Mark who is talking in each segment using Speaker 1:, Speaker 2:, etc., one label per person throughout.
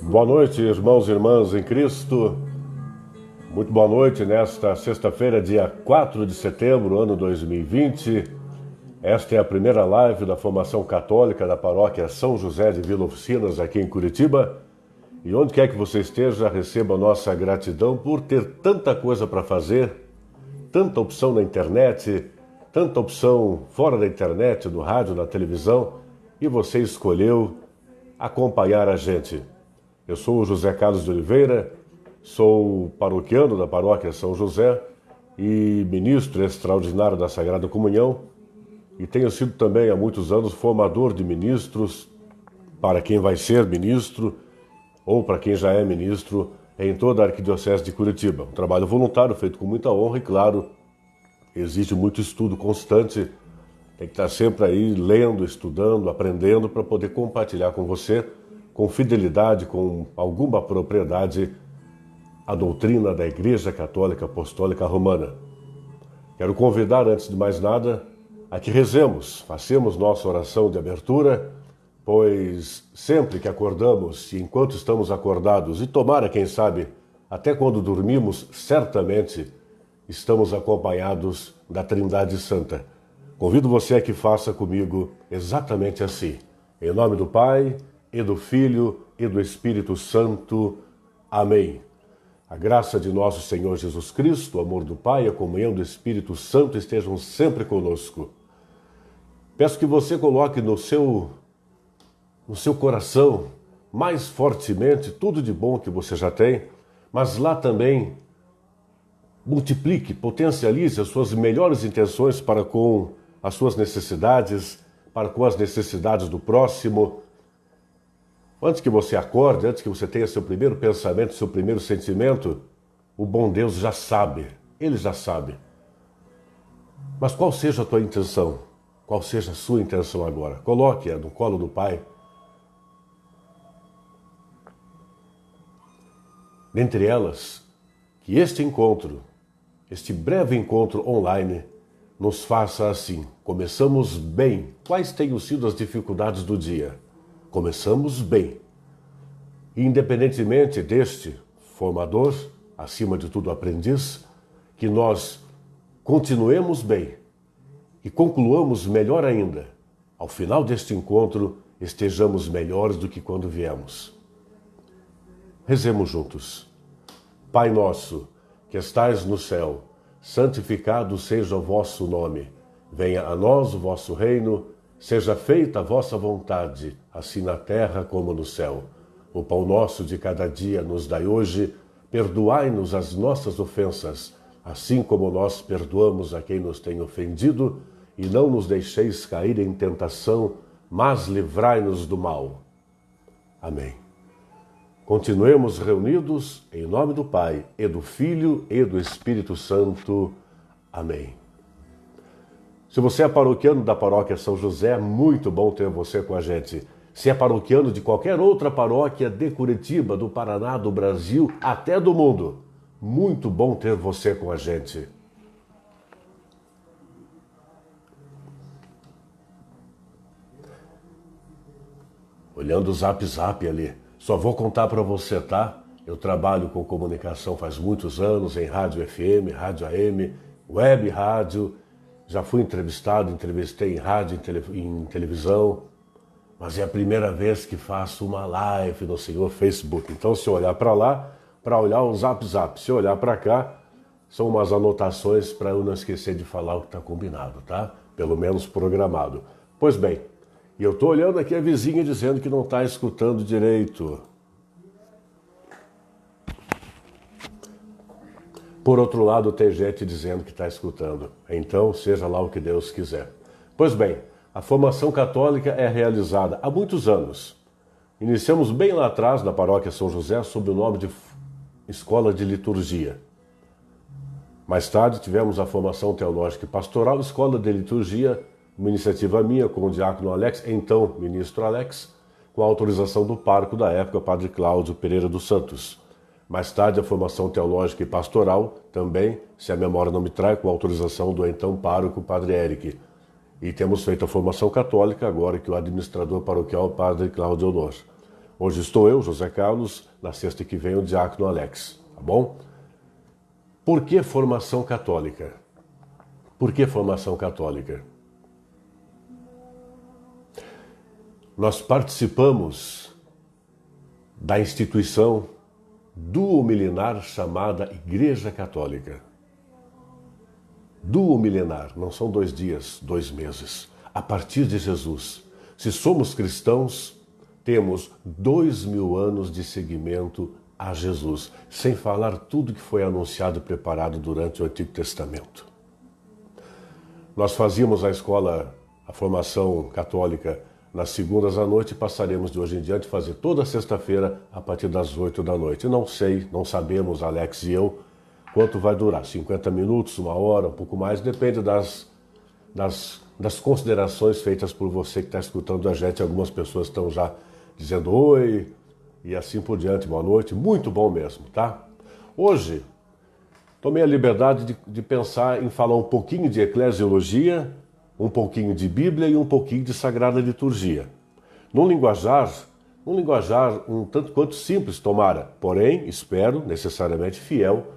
Speaker 1: Boa noite, irmãos e irmãs em Cristo. Muito boa noite nesta sexta-feira, dia 4 de setembro, ano 2020. Esta é a primeira live da formação católica da paróquia São José de Vila Oficinas, aqui em Curitiba. E onde quer que você esteja, receba a nossa gratidão por ter tanta coisa para fazer, tanta opção na internet, tanta opção fora da internet, no rádio, na televisão, e você escolheu acompanhar a gente. Eu sou o José Carlos de Oliveira, sou paroquiano da paróquia São José e ministro extraordinário da Sagrada Comunhão, e tenho sido também há muitos anos formador de ministros para quem vai ser ministro ou para quem já é ministro em toda a Arquidiocese de Curitiba. Um trabalho voluntário feito com muita honra e, claro, exige muito estudo constante. Tem que estar sempre aí lendo, estudando, aprendendo para poder compartilhar com você, com fidelidade, com alguma propriedade, a doutrina da Igreja Católica Apostólica Romana. Quero convidar, antes de mais nada, a que rezemos, façamos nossa oração de abertura, pois sempre que acordamos e enquanto estamos acordados, e tomara, quem sabe, até quando dormimos, certamente estamos acompanhados da Trindade Santa. Convido você a que faça comigo exatamente assim. Em nome do Pai, e do Filho, e do Espírito Santo. Amém. A graça de nosso Senhor Jesus Cristo, o amor do Pai e a comunhão do Espírito Santo estejam sempre conosco. Peço que você coloque no seu coração mais fortemente tudo de bom que você já tem, mas lá também multiplique, potencialize as suas melhores intenções para com as suas necessidades, para com as necessidades do próximo. Antes que você acorde, antes que você tenha seu primeiro pensamento, seu primeiro sentimento, o bom Deus já sabe, Ele já sabe. Mas qual seja a tua intenção? Qual seja a sua intenção agora? Coloque-a no colo do Pai. Dentre elas, que este encontro, este breve encontro online, nos faça assim. Começamos bem. Quais tenham sido as dificuldades do dia? Começamos bem. Independentemente deste formador, acima de tudo aprendiz, que nós continuemos bem e concluamos melhor ainda. Ao final deste encontro, estejamos melhores do que quando viemos. Rezemos juntos. Pai nosso, que estais no céu, santificado seja o vosso nome. Venha a nós o vosso reino, seja feita a vossa vontade, assim na terra como no céu. O pão nosso de cada dia nos dai hoje, perdoai-nos as nossas ofensas, assim como nós perdoamos a quem nos tem ofendido, e não nos deixeis cair em tentação, mas livrai-nos do mal. Amém. Continuemos reunidos em nome do Pai, e do Filho, e do Espírito Santo. Amém. Se você é paroquiano da paróquia São José, é muito bom ter você com a gente. Se é paroquiano de qualquer outra paróquia de Curitiba, do Paraná, do Brasil, até do mundo, muito bom ter você com a gente. Olhando o zap ali, só vou contar para você, tá? Eu trabalho com comunicação faz muitos anos, em rádio FM, rádio AM, web rádio. Já fui entrevistado, entrevistei em rádio, em televisão, mas é a primeira vez que faço uma live no Senhor Facebook. Então, se eu olhar para lá, para olhar o zap. Se eu olhar para cá, são umas anotações para eu não esquecer de falar o que está combinado, tá? Pelo menos programado. Pois bem, e eu estou olhando aqui a vizinha dizendo que não está escutando direito. Por outro lado, tem gente dizendo que está escutando. Então, seja lá o que Deus quiser. Pois bem, a formação católica é realizada há muitos anos. Iniciamos bem lá atrás, na paróquia São José, sob o nome de Escola de Liturgia. Mais tarde, tivemos a formação teológica e pastoral, Escola de Liturgia, uma iniciativa minha com o diácono Alex, então ministro Alex, com a autorização do pároco da época, padre Cláudio Pereira dos Santos. Mais tarde, a formação teológica e pastoral, também, se a memória não me trai, com a autorização do então pároco, padre Eric. E temos feito a formação católica agora que o administrador paroquial é o padre Cláudio Honor. Hoje estou eu, José Carlos, na sexta que vem o diácono Alex, tá bom? Por que formação católica? Por que formação católica? Nós participamos da instituição duomilenar chamada Igreja Católica. Duomilenar, não são 2 dias, 2 meses. A partir de Jesus, se somos cristãos, temos 2000 anos de seguimento a Jesus, sem falar tudo que foi anunciado e preparado durante o Antigo Testamento. Nós fazíamos a escola, a formação católica, nas segundas à noite, passaremos de hoje em diante fazer toda sexta-feira a partir das 8 da noite. Não sei, não sabemos, Alex e eu, quanto vai durar, 50 minutos, 1 hora, um pouco mais, depende das considerações feitas por você que está escutando a gente. Algumas pessoas estão já dizendo oi e assim por diante, boa noite, muito bom mesmo, tá? Hoje, tomei a liberdade de pensar em falar um pouquinho de eclesiologia, um pouquinho de Bíblia e um pouquinho de Sagrada Liturgia. Num linguajar um tanto quanto simples, tomara, porém, espero, necessariamente fiel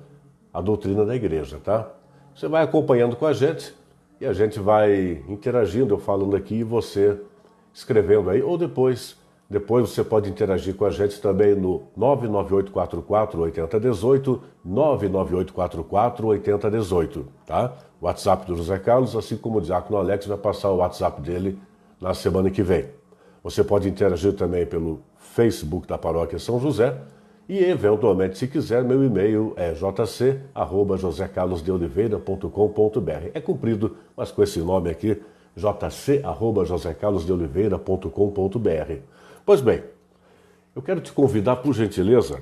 Speaker 1: à doutrina da igreja, tá? Você vai acompanhando com a gente e a gente vai interagindo, eu falando aqui e você escrevendo aí, ou depois você pode interagir com a gente também no 99844-8018, 99844-8018, tá? O WhatsApp do José Carlos, assim como o diácono Alex vai passar o WhatsApp dele na semana que vem. Você pode interagir também pelo Facebook da Paróquia São José e, eventualmente, se quiser, meu e-mail é jc@josecarlosdeoliveira.com.br. É comprido, mas com esse nome aqui, jc@josecarlosdeoliveira.com.br. Pois bem, eu quero te convidar, por gentileza,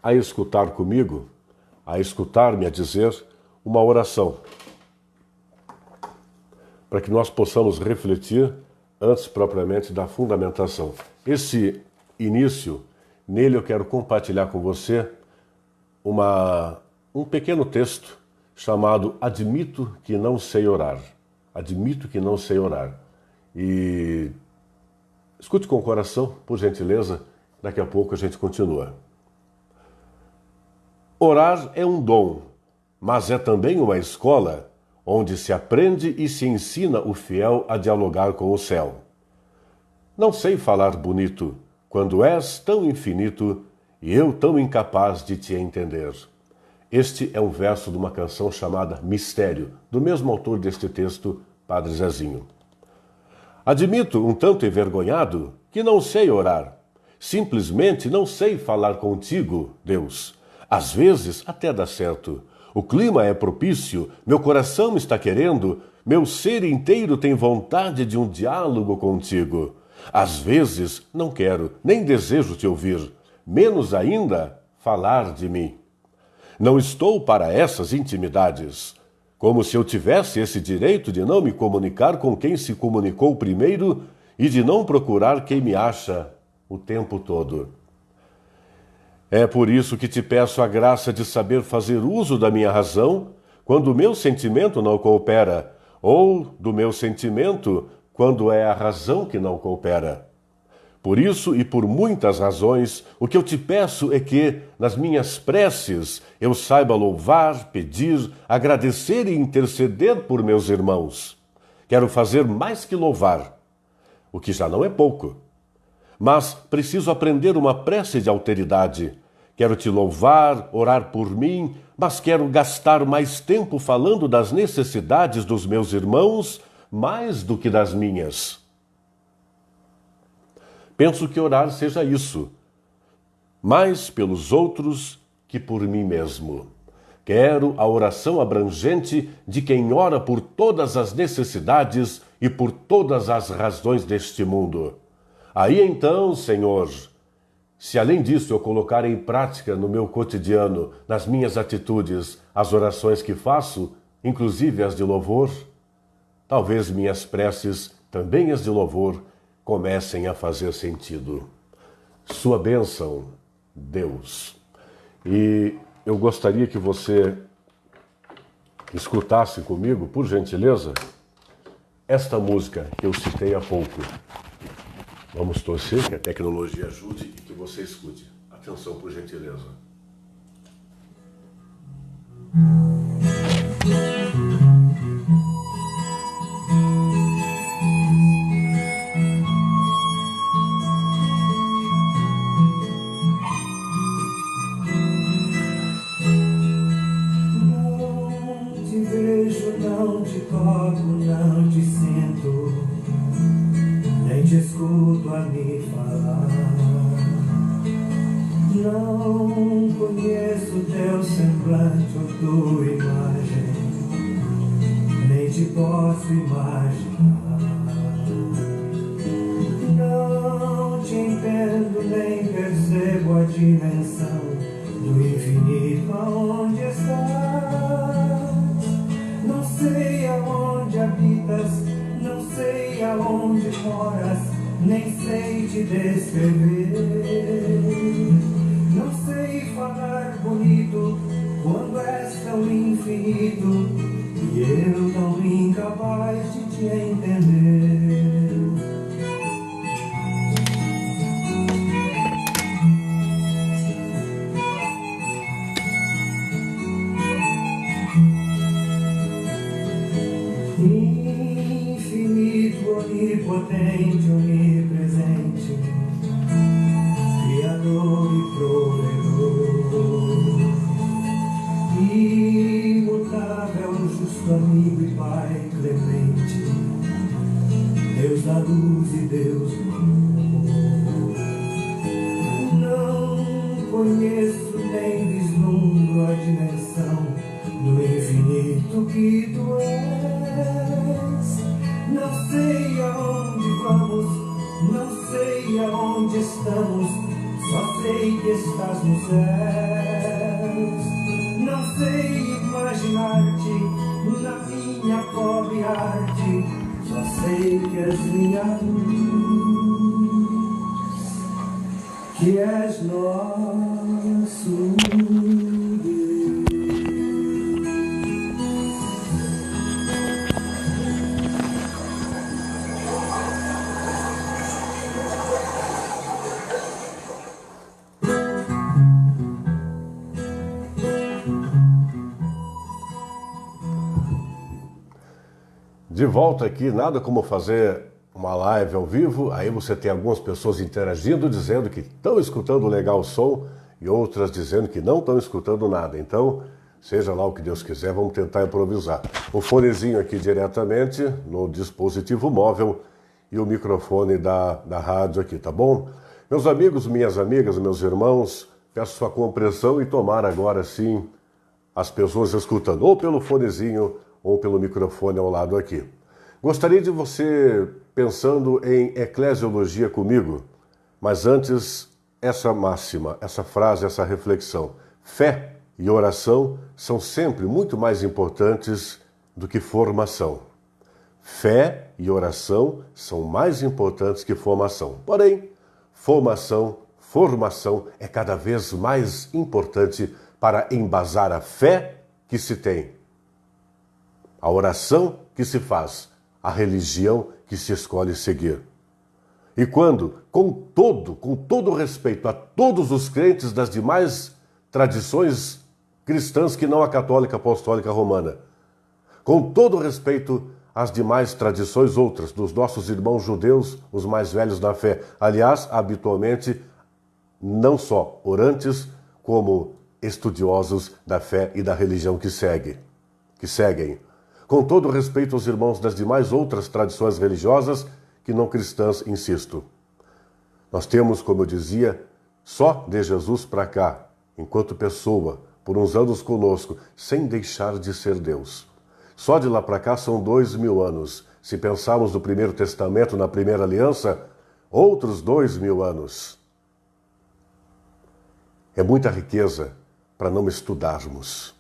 Speaker 1: a escutar comigo, a escutar-me a dizer uma oração, para que nós possamos refletir antes propriamente da fundamentação. Esse início, nele eu quero compartilhar com você um pequeno texto chamado Admito que não sei orar. Admito que não sei orar. E escute com o coração, por gentileza, daqui a pouco a gente continua. Orar é um dom, mas é também uma escola onde se aprende e se ensina o fiel a dialogar com o céu. Não sei falar bonito, quando és tão infinito e eu tão incapaz de te entender. Este é um verso de uma canção chamada Mistério, do mesmo autor deste texto, Padre Zezinho. Admito, um tanto envergonhado, que não sei orar. Simplesmente não sei falar contigo, Deus. Às vezes até dá certo. O clima é propício, meu coração está querendo, meu ser inteiro tem vontade de um diálogo contigo. Às vezes não quero, nem desejo te ouvir, menos ainda falar de mim. Não estou para essas intimidades. Como se eu tivesse esse direito de não me comunicar com quem se comunicou primeiro e de não procurar quem me acha o tempo todo. É por isso que te peço a graça de saber fazer uso da minha razão quando o meu sentimento não coopera, ou do meu sentimento quando é a razão que não coopera. Por isso e por muitas razões, o que eu te peço é que, nas minhas preces, eu saiba louvar, pedir, agradecer e interceder por meus irmãos. Quero fazer mais que louvar, o que já não é pouco. Mas preciso aprender uma prece de alteridade. Quero te louvar, orar por mim, mas quero gastar mais tempo falando das necessidades dos meus irmãos, mais do que das minhas. Penso que orar seja isso, mais pelos outros que por mim mesmo. Quero a oração abrangente de quem ora por todas as necessidades e por todas as razões deste mundo. Aí então, Senhor, se além disso eu colocar em prática no meu cotidiano, nas minhas atitudes, as orações que faço, inclusive as de louvor, talvez minhas preces, também as de louvor, comecem a fazer sentido. Sua bênção, Deus. E eu gostaria que você escutasse comigo, por gentileza, esta música que eu citei há pouco. Vamos torcer que a tecnologia ajude e que você escute. Atenção, por gentileza.
Speaker 2: Não te vejo, não te toco, não te sinto, nem te escuto a me falar. Não conheço teu semblante ou tua imagem, nem te posso imaginar. Não te entendo, nem percebo a dimensão do infinito aonde estás. Não sei aonde habitas, não sei aonde moras, nem sei te descrever. Não sei falar bonito quando és tão infinito e eu tão incapaz de te entender. Infinito, onipotente, onipresente, Criador e provedor, imutável, justo amigo e Pai clemente, Deus da luz e Deus do amor. Não conheço nem vislumbro a dimensão do infinito que tu és. Não sei aonde vamos, não sei aonde estamos, só sei que estás nos céus. Não sei imaginar-te na minha pobre arte, só sei que és minha luz, que és nosso Deus.
Speaker 1: De volta aqui, nada como fazer uma live ao vivo, aí você tem algumas pessoas interagindo, dizendo que estão escutando legal o som e outras dizendo que não estão escutando nada. Então, seja lá o que Deus quiser, vamos tentar improvisar. O fonezinho aqui diretamente no dispositivo móvel e o microfone da rádio aqui, tá bom? Meus amigos, minhas amigas, meus irmãos, peço sua compreensão e tomar agora sim as pessoas escutando ou pelo fonezinho ou pelo microfone ao lado aqui. Gostaria de você pensando em eclesiologia comigo, mas antes essa máxima, essa frase, essa reflexão. Fé e oração são sempre muito mais importantes do que formação. Fé e oração são mais importantes que formação. Porém, formação é cada vez mais importante para embasar a fé que se tem, a oração que se faz, a religião que se escolhe seguir. E quando, com todo respeito a todos os crentes das demais tradições cristãs que não a católica apostólica romana, com todo respeito às demais tradições outras, dos nossos irmãos judeus, os mais velhos na fé, aliás, habitualmente, não só orantes, como estudiosos da fé e da religião que seguem. Com todo respeito aos irmãos das demais outras tradições religiosas que não cristãs, insisto. Nós temos, como eu dizia, só de Jesus para cá, enquanto pessoa, por uns anos conosco, sem deixar de ser Deus. Só de lá para cá são 2000 anos. Se pensarmos no Primeiro Testamento, na Primeira Aliança, outros 2000 anos. É muita riqueza para não estudarmos.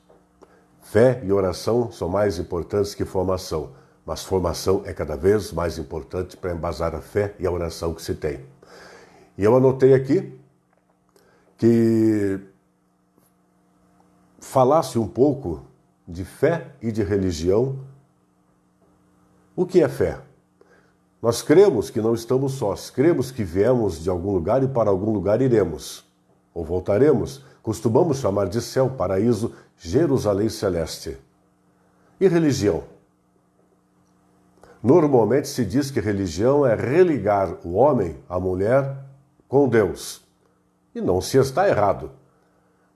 Speaker 1: Fé e oração são mais importantes que formação, mas formação é cada vez mais importante para embasar a fé e a oração que se tem. E eu anotei aqui que falasse um pouco de fé e de religião O que é fé? Nós cremos que não estamos sós, cremos que viemos de algum lugar e para algum lugar iremos, ou voltaremos. Costumamos chamar de céu, paraíso, Jerusalém celeste. E religião? Normalmente se diz que religião é religar o homem, a mulher, com Deus. E não se está errado.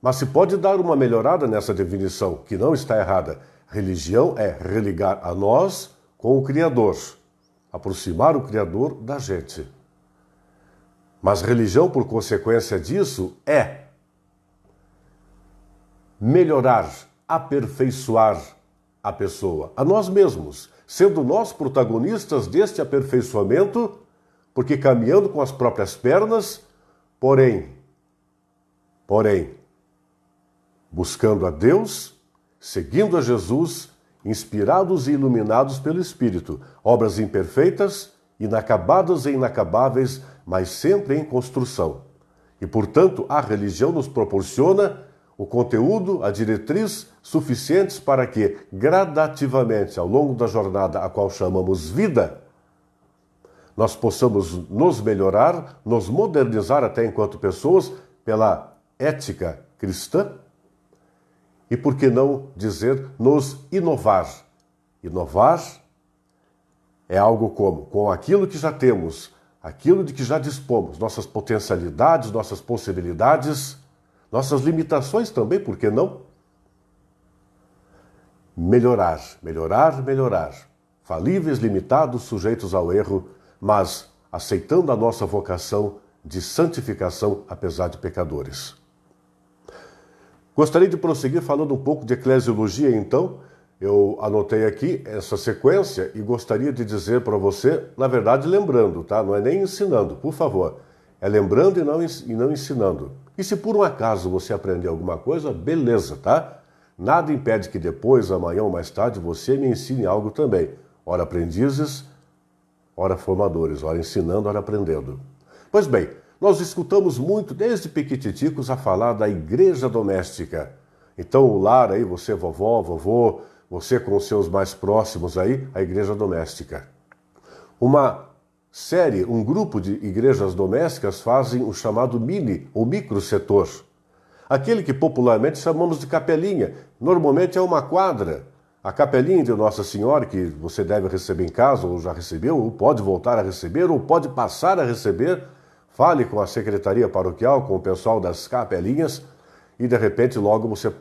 Speaker 1: Mas se pode dar uma melhorada nessa definição, que não está errada. Religião é religar a nós com o Criador, aproximar o Criador da gente. Mas religião, por consequência disso, é melhorar, aperfeiçoar a pessoa, a nós mesmos, sendo nós protagonistas deste aperfeiçoamento, porque caminhando com as próprias pernas, porém, buscando a Deus, seguindo a Jesus, inspirados e iluminados pelo Espírito, obras imperfeitas, inacabadas e inacabáveis, mas sempre em construção. E, portanto, a religião nos proporciona o conteúdo, a diretriz suficientes para que, gradativamente, ao longo da jornada a qual chamamos vida, nós possamos nos melhorar, nos modernizar até enquanto pessoas pela ética cristã e, por que não dizer, nos inovar. Inovar é algo como? Com aquilo que já temos, aquilo de que já dispomos, nossas potencialidades, nossas possibilidades, nossas limitações também, por que não? Melhorar. Falíveis, limitados, sujeitos ao erro, mas aceitando a nossa vocação de santificação, apesar de pecadores. Gostaria de prosseguir falando um pouco de eclesiologia, então. Eu anotei aqui essa sequência e gostaria de dizer para você, na verdade, lembrando, tá? Não é nem ensinando, por favor. É lembrando e não ensinando. E se por um acaso você aprender alguma coisa, beleza, tá? Nada impede que depois, amanhã ou mais tarde, você me ensine algo também. Ora aprendizes, ora formadores, ora ensinando, ora aprendendo. Pois bem, nós escutamos muito, desde pequititicos, a falar da igreja doméstica. Então o lar aí, você vovó, vovô, você com os seus mais próximos aí, a igreja doméstica. Uma série, um grupo de igrejas domésticas fazem o chamado mini ou microsetor. Aquele que popularmente chamamos de capelinha. Normalmente é uma quadra. A capelinha de Nossa Senhora, que você deve receber em casa, ou já recebeu, ou pode voltar a receber, ou pode passar a receber. Fale com a secretaria paroquial, com o pessoal das capelinhas, e de repente logo você,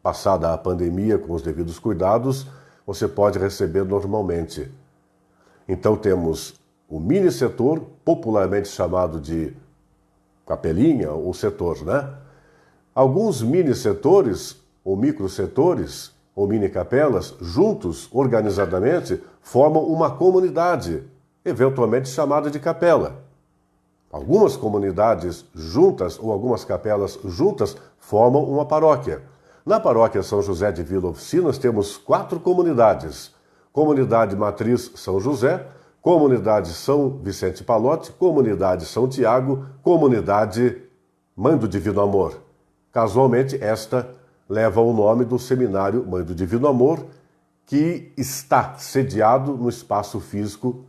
Speaker 1: passada a pandemia, com os devidos cuidados, você pode receber normalmente. Então temos o mini setor, popularmente chamado de capelinha ou setor, né? Alguns mini setores, ou microsetores, ou mini capelas, juntos, organizadamente, formam uma comunidade, eventualmente chamada de capela. Algumas comunidades juntas, ou algumas capelas juntas, formam uma paróquia. Na paróquia São José de Vila Oficinas temos 4 comunidades. Comunidade Matriz São José, Comunidade São Vicente Palotti, Comunidade São Tiago, Comunidade Mãe do Divino Amor. Casualmente, esta leva o nome do Seminário Mãe do Divino Amor, que está sediado no espaço físico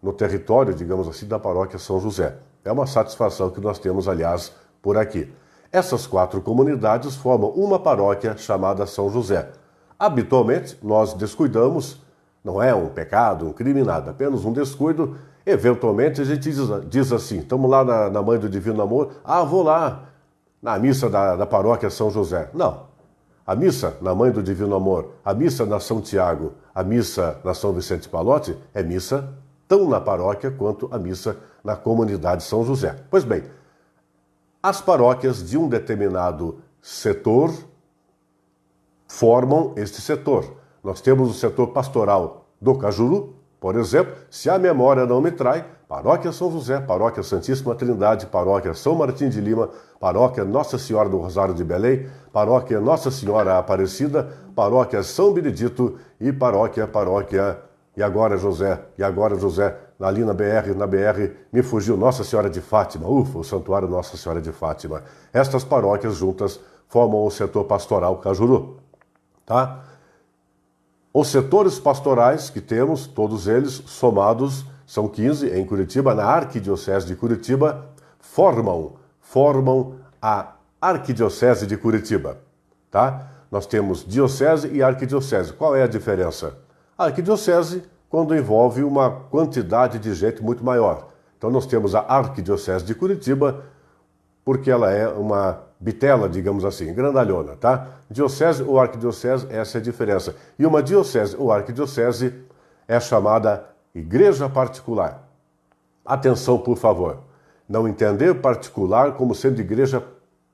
Speaker 1: no território, digamos assim, da paróquia São José. É uma satisfação que nós temos, aliás, por aqui. Essas 4 comunidades formam uma paróquia chamada São José. Habitualmente, nós descuidamos, não é um pecado, um crime, nada, apenas um descuido. Eventualmente, a gente diz assim, estamos lá na Mãe do Divino Amor, vou lá na missa da paróquia São José. Não. A missa na Mãe do Divino Amor, a missa na São Tiago, a missa na São Vicente Palotti é missa tão na paróquia quanto a missa na comunidade São José. Pois bem, as paróquias de um determinado setor formam este setor. Nós temos o setor pastoral do Cajuru, por exemplo, se a memória não me trai, Paróquia São José, Paróquia Santíssima Trindade, Paróquia São Martim de Lima, Paróquia Nossa Senhora do Rosário de Belém, Paróquia Nossa Senhora Aparecida, Paróquia São Benedito e Paróquia E agora José, ali na BR, me fugiu Nossa Senhora de Fátima, o Santuário Nossa Senhora de Fátima. Estas paróquias juntas formam o setor pastoral Cajuru, tá? Os setores pastorais que temos, todos eles somados, são 15 em Curitiba, na Arquidiocese de Curitiba, formam a Arquidiocese de Curitiba, tá? Nós temos diocese e arquidiocese. Qual é a diferença? A arquidiocese, quando envolve uma quantidade de gente muito maior. Então nós temos a Arquidiocese de Curitiba, porque ela é uma bitela, digamos assim, grandalhona, tá? Diocese ou arquidiocese, essa é a diferença. E uma diocese ou arquidiocese é chamada igreja particular. Atenção, por favor. Não entender particular como sendo igreja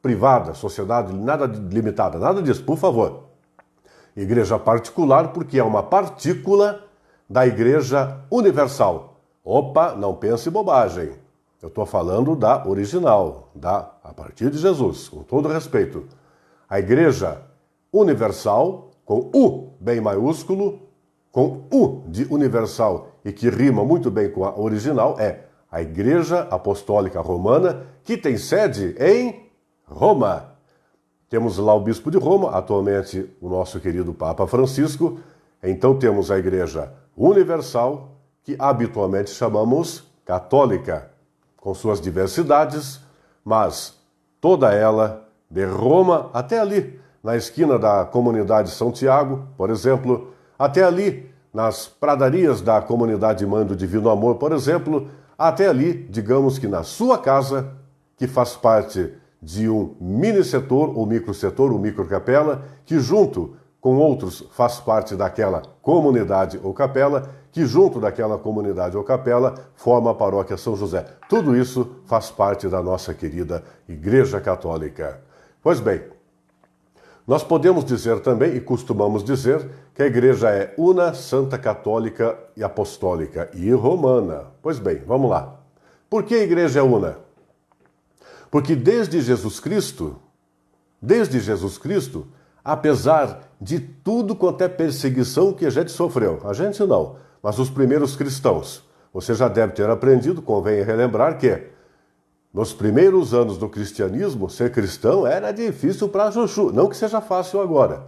Speaker 1: privada, sociedade, nada limitada, nada disso, por favor. Igreja particular porque é uma partícula da igreja universal. Opa, não pense bobagem. Eu estou falando da original, a partir de Jesus, com todo respeito. A igreja universal, com U bem maiúsculo, com U de universal e que rima muito bem com a original, é a Igreja Apostólica Romana, que tem sede em Roma. Temos lá o Bispo de Roma, atualmente o nosso querido Papa Francisco. Então temos a Igreja Universal, que habitualmente chamamos católica, com suas diversidades, mas toda ela, de Roma até ali, na esquina da comunidade São Tiago, por exemplo, até ali, nas pradarias da comunidade Mãe do Divino Amor, por exemplo, até ali, digamos que na sua casa, que faz parte de um mini-setor, ou micro-setor, ou micro-capela, que junto com outros faz parte daquela comunidade ou capela, que junto daquela comunidade ou capela forma a paróquia São José. Tudo isso faz parte da nossa querida Igreja Católica. Pois bem, nós podemos dizer também, e costumamos dizer, que a Igreja é una, santa, católica e apostólica e romana. Pois bem, vamos lá. Por que a Igreja é una? Porque desde Jesus Cristo, apesar de tudo quanto é perseguição que a gente sofreu, a gente não, mas os primeiros cristãos, você já deve ter aprendido, convém relembrar que nos primeiros anos do cristianismo, ser cristão era difícil para chuchu. Não que seja fácil agora.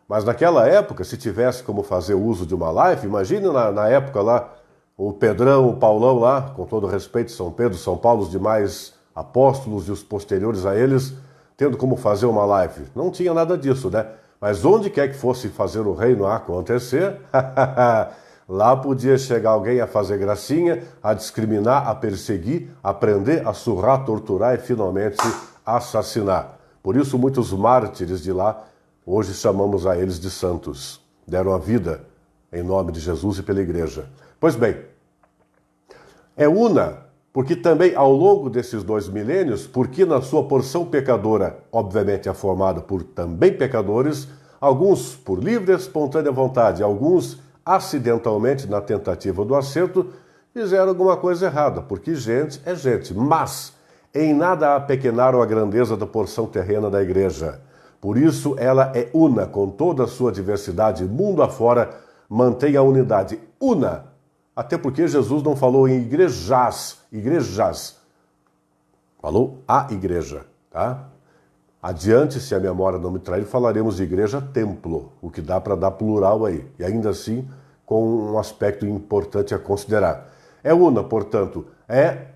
Speaker 1: Mas naquela época, se tivesse como fazer uso de uma live, imagine na época lá, o Pedrão, o Paulão lá, com todo respeito, São Pedro, São Paulo, os demais apóstolos e os posteriores a eles, tendo como fazer uma live. Não tinha nada disso, né? Mas onde quer que fosse fazer o reino acontecer, lá podia chegar alguém a fazer gracinha, a discriminar, a perseguir, a prender, a surrar, torturar e finalmente assassinar. Por isso muitos mártires de lá, hoje chamamos a eles de santos. Deram a vida em nome de Jesus e pela igreja. Pois bem, é una, porque também ao longo desses 2 milênios, porque na sua porção pecadora, obviamente é formada por também pecadores, alguns por livre e espontânea vontade, alguns acidentalmente, na tentativa do acerto, fizeram alguma coisa errada, porque gente é gente, mas em nada apequenaram a grandeza da porção terrena da igreja. Por isso ela é una, com toda a sua diversidade, mundo afora, mantém a unidade, una. Até porque Jesus não falou em igrejas, falou a igreja, tá? Adiante, se a memória não me trair, falaremos de igreja-templo, o que dá para dar plural aí, e ainda assim com um aspecto importante a considerar. É una, portanto, é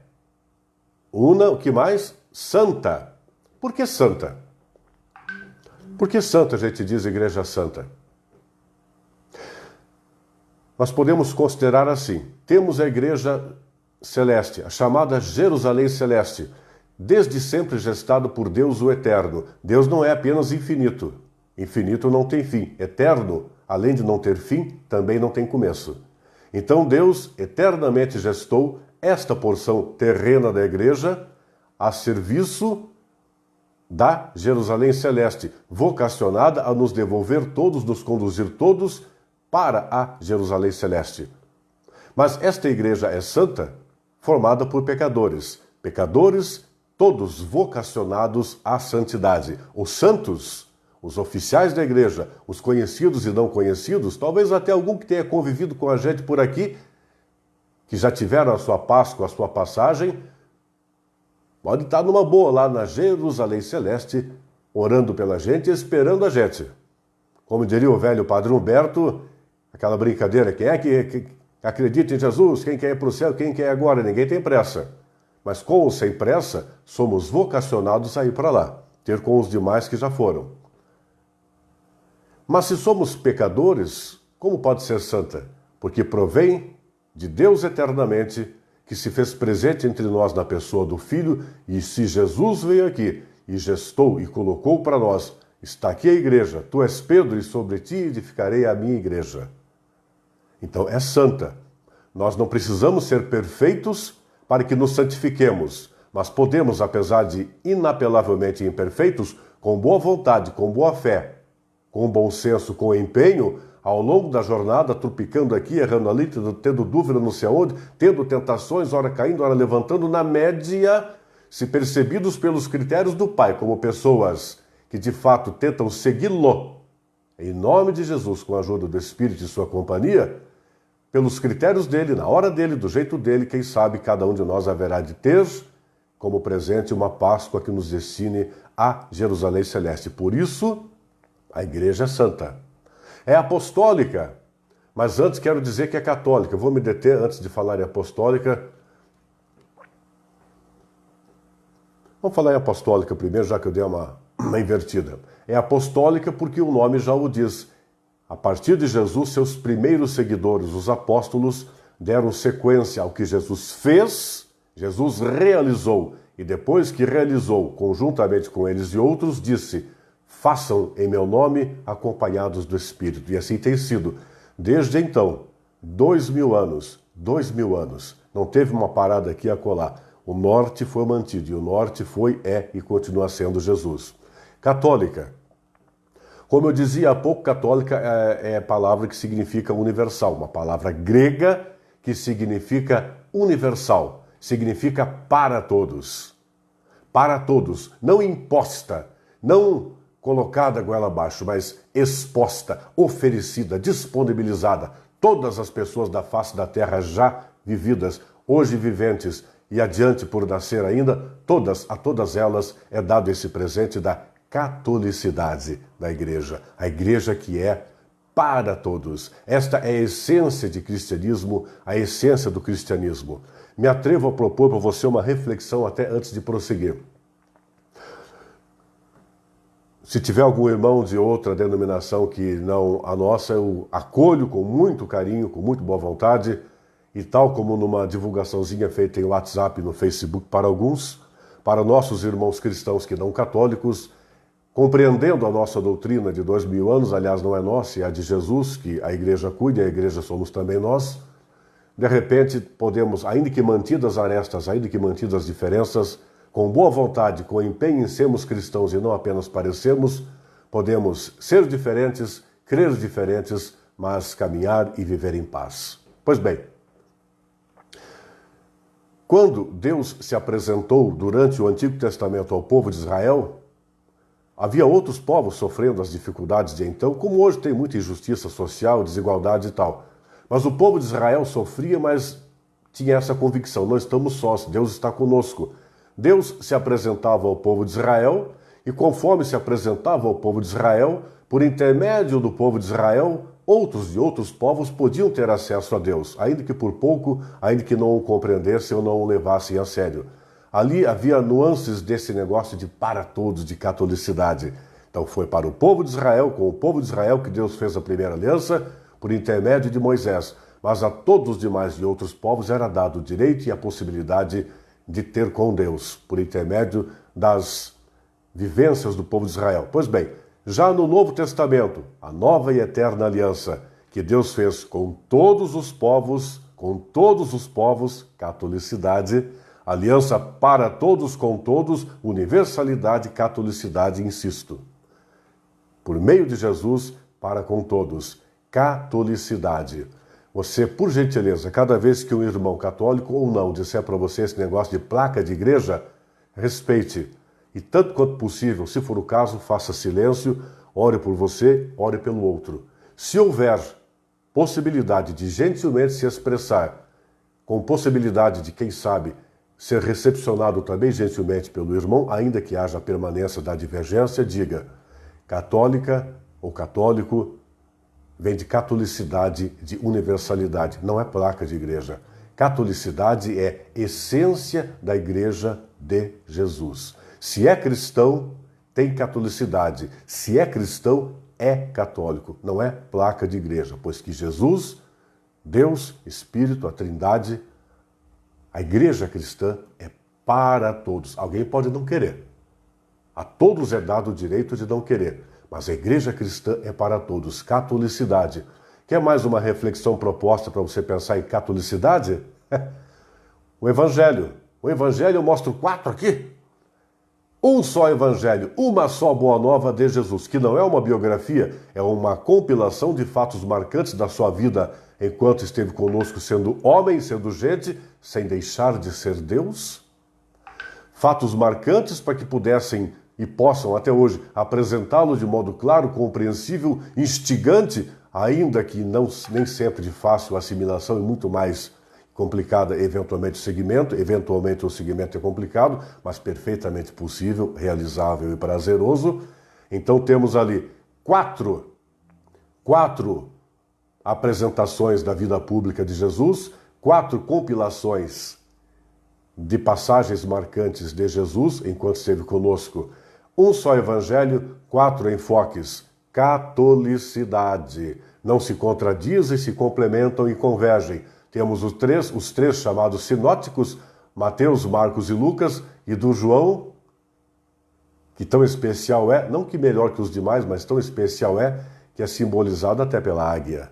Speaker 1: una, o que mais? Santa. Por que santa? Por que santa a gente diz igreja santa? Nós podemos considerar assim, temos a igreja celeste, a chamada Jerusalém Celeste, desde sempre gestado por Deus o Eterno. Deus não é apenas infinito. Infinito não tem fim. Eterno, além de não ter fim, também não tem começo. Então Deus eternamente gestou esta porção terrena da igreja a serviço da Jerusalém Celeste, vocacionada a nos devolver todos, nos conduzir todos para a Jerusalém Celeste. Mas esta igreja é santa, formada por pecadores. Pecadores todos vocacionados à santidade. Os santos, os oficiais da igreja, os conhecidos e não conhecidos, talvez até algum que tenha convivido com a gente por aqui, que já tiveram a sua Páscoa, a sua passagem, pode estar numa boa lá na Jerusalém Celeste, orando pela gente e esperando a gente. Como diria o velho Padre Humberto, Aquela brincadeira, quem é que acredita em Jesus? Quem quer ir para o céu? Quem quer ir agora? Ninguém tem pressa. Mas com ou sem pressa, somos vocacionados a ir para lá, ter com os demais que já foram. Mas se somos pecadores, como pode ser santa? Porque provém de Deus eternamente, que se fez presente entre nós na pessoa do Filho, e se Jesus veio aqui e gestou e colocou para nós, está aqui a igreja, tu és Pedro e sobre ti edificarei a minha igreja. Então é santa. Nós não precisamos ser perfeitos para que nos santifiquemos, mas podemos, apesar de inapelavelmente imperfeitos, com boa vontade, com boa fé, com bom senso, com empenho, ao longo da jornada, tropicando aqui, errando ali, tendo dúvida não sei aonde, tendo tentações, ora caindo, ora levantando, na média, se percebidos pelos critérios do Pai como pessoas que de fato tentam segui-lo, em nome de Jesus, com a ajuda do Espírito e sua companhia, pelos critérios dele, na hora dele, do jeito dele, quem sabe cada um de nós haverá de ter como presente uma Páscoa que nos destine a Jerusalém Celeste. Por isso, a igreja é santa. É apostólica, mas antes quero dizer que é católica. Eu vou me deter, antes de falar em apostólica. Vamos falar em apostólica primeiro, já que eu dei uma invertida. É apostólica porque o nome já o diz. A partir de Jesus, seus primeiros seguidores, os apóstolos, deram sequência ao que Jesus fez, Jesus realizou. E depois que realizou, conjuntamente com eles e outros, disse: façam em meu nome, acompanhados do Espírito. E assim tem sido. Desde então, 2000 anos, não teve uma parada aqui a colar. O norte foi mantido, e o norte foi, é e continua sendo Jesus. Católica. Como eu dizia há pouco, católica é a palavra que significa universal, uma palavra grega que significa universal, significa para todos. Para todos, não imposta, não colocada goela abaixo, mas exposta, oferecida, disponibilizada. Todas as pessoas da face da terra já vividas, hoje viventes e adiante por nascer ainda, a todas elas é dado esse presente da catolicidade da igreja. A igreja que é para todos. Esta é a essência de cristianismo, a essência do cristianismo. Me atrevo a propor para você uma reflexão até antes de prosseguir. Se tiver algum irmão de outra denominação que não a nossa, eu acolho com muito carinho, com muito boa vontade, e tal como numa divulgaçãozinha feita em WhatsApp, no Facebook para alguns, para nossos irmãos cristãos que não católicos, compreendendo a nossa doutrina de 2000 anos, aliás não é nossa, é a de Jesus, que a igreja cuida, e a igreja somos também nós, de repente podemos, ainda que mantidas arestas, ainda que mantidas diferenças, com boa vontade, com empenho em sermos cristãos e não apenas parecermos, podemos ser diferentes, crer diferentes, mas caminhar e viver em paz. Pois bem, quando Deus se apresentou durante o Antigo Testamento ao povo de Israel, havia outros povos sofrendo as dificuldades de então, como hoje tem muita injustiça social, desigualdade e tal. Mas o povo de Israel sofria, mas tinha essa convicção, não estamos sós, Deus está conosco. Deus se apresentava ao povo de Israel, e conforme se apresentava ao povo de Israel, por intermédio do povo de Israel, outros de outros povos podiam ter acesso a Deus, ainda que por pouco, ainda que não o compreendessem ou não o levassem a sério. Ali havia nuances desse negócio de para todos, de catolicidade. Então foi para o povo de Israel, com o povo de Israel, que Deus fez a primeira aliança, por intermédio de Moisés. Mas a todos os demais de outros povos era dado o direito e a possibilidade de ter com Deus, por intermédio das vivências do povo de Israel. Pois bem, já no Novo Testamento, a nova e eterna aliança que Deus fez com todos os povos, catolicidade, aliança para todos com todos, universalidade, catolicidade, insisto. Por meio de Jesus, para com todos, catolicidade. Você, por gentileza, cada vez que um irmão católico ou não disser para você esse negócio de placa de igreja, respeite. E tanto quanto possível, se for o caso, faça silêncio, ore por você, ore pelo outro. Se houver possibilidade de gentilmente se expressar, com possibilidade de, quem sabe, ser recepcionado também gentilmente pelo irmão, ainda que haja permanência da divergência, diga: católica ou católico, vem de catolicidade, de universalidade, não é placa de igreja. Catolicidade é essência da igreja de Jesus. Se é cristão, tem catolicidade. Se é cristão, é católico. Não é placa de igreja, pois que Jesus, Deus, Espírito, a Trindade, a igreja cristã é para todos. Alguém pode não querer. A todos é dado o direito de não querer. Mas a igreja cristã é para todos. Catolicidade. Quer mais uma reflexão proposta para você pensar em catolicidade? O Evangelho. O Evangelho eu mostro 4 aqui. Um só Evangelho, uma só boa nova de Jesus, que não é uma biografia, é uma compilação de fatos marcantes da sua vida enquanto esteve conosco sendo homem, sendo gente, sem deixar de ser Deus. Fatos marcantes para que pudessem e possam até hoje apresentá-lo de modo claro, compreensível, instigante, ainda que nem sempre de fácil assimilação e muito mais complicada, eventualmente o segmento é complicado, mas perfeitamente possível, realizável e prazeroso. Então temos ali quatro apresentações da vida pública de Jesus, 4 compilações de passagens marcantes de Jesus enquanto esteve conosco. Um só evangelho, 4 enfoques. Catolicidade. Não se contradizem, se complementam e convergem. Temos os três chamados sinóticos, Mateus, Marcos e Lucas, e do João, que tão especial é, não que melhor que os demais, mas tão especial é, que é simbolizado até pela águia.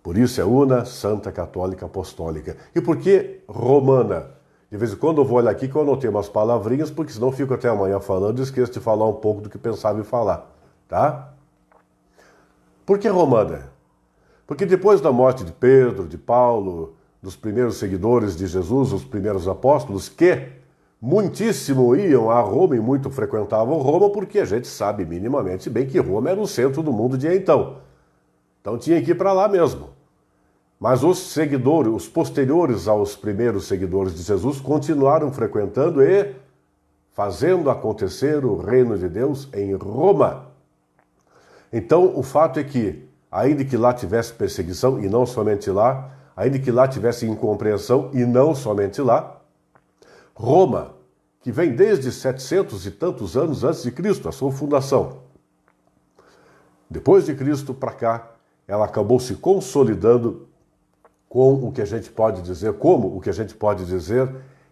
Speaker 1: Por isso é una, santa, católica, apostólica. E por que romana? De vez em quando eu vou olhar aqui que eu anotei umas palavrinhas, porque senão eu fico até amanhã falando e esqueço de falar um pouco do que pensava em falar, tá? Por que romana? Porque depois da morte de Pedro, de Paulo, dos primeiros seguidores de Jesus, os primeiros apóstolos, que muitíssimo iam a Roma e muito frequentavam Roma, porque a gente sabe minimamente bem que Roma era o centro do mundo de então. Então tinha que ir para lá mesmo. Mas os seguidores, os posteriores aos primeiros seguidores de Jesus, continuaram frequentando e fazendo acontecer o reino de Deus em Roma. Então o fato é que, ainda que lá tivesse perseguição, e não somente lá, ainda que lá tivesse incompreensão, e não somente lá, Roma, que vem desde 700 e tantos anos antes de Cristo, a sua fundação, depois de Cristo para cá, ela acabou se consolidando como o que a gente pode dizer,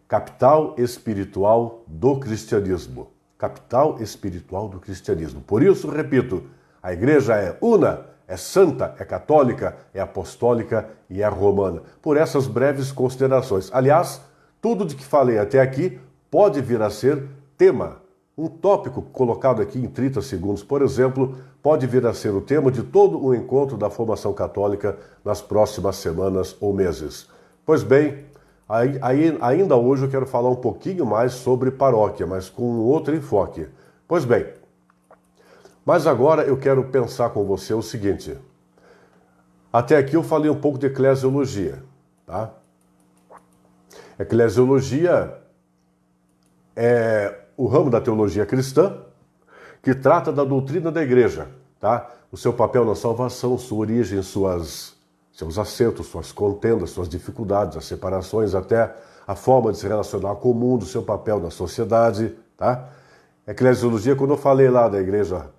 Speaker 1: capital espiritual do cristianismo. Capital espiritual do cristianismo. Por isso, repito, a igreja é una, é santa, é católica, é apostólica e é romana. Por essas breves considerações. Aliás, tudo de que falei até aqui pode vir a ser tema. Um tópico colocado aqui em 30 segundos, por exemplo, pode vir a ser o tema de todo o encontro da formação católica nas próximas semanas ou meses. Pois bem, ainda hoje eu quero falar um pouquinho mais sobre paróquia, mas com um outro enfoque. Pois bem, mas agora eu quero pensar com você o seguinte. Até aqui eu falei um pouco de eclesiologia, tá? Eclesiologia é o ramo da teologia cristã que trata da doutrina da igreja, tá? O seu papel na salvação, sua origem, seus acertos, suas contendas, suas dificuldades, as separações, até a forma de se relacionar com o mundo, o seu papel na sociedade, tá? Eclesiologia, quando eu falei lá da igreja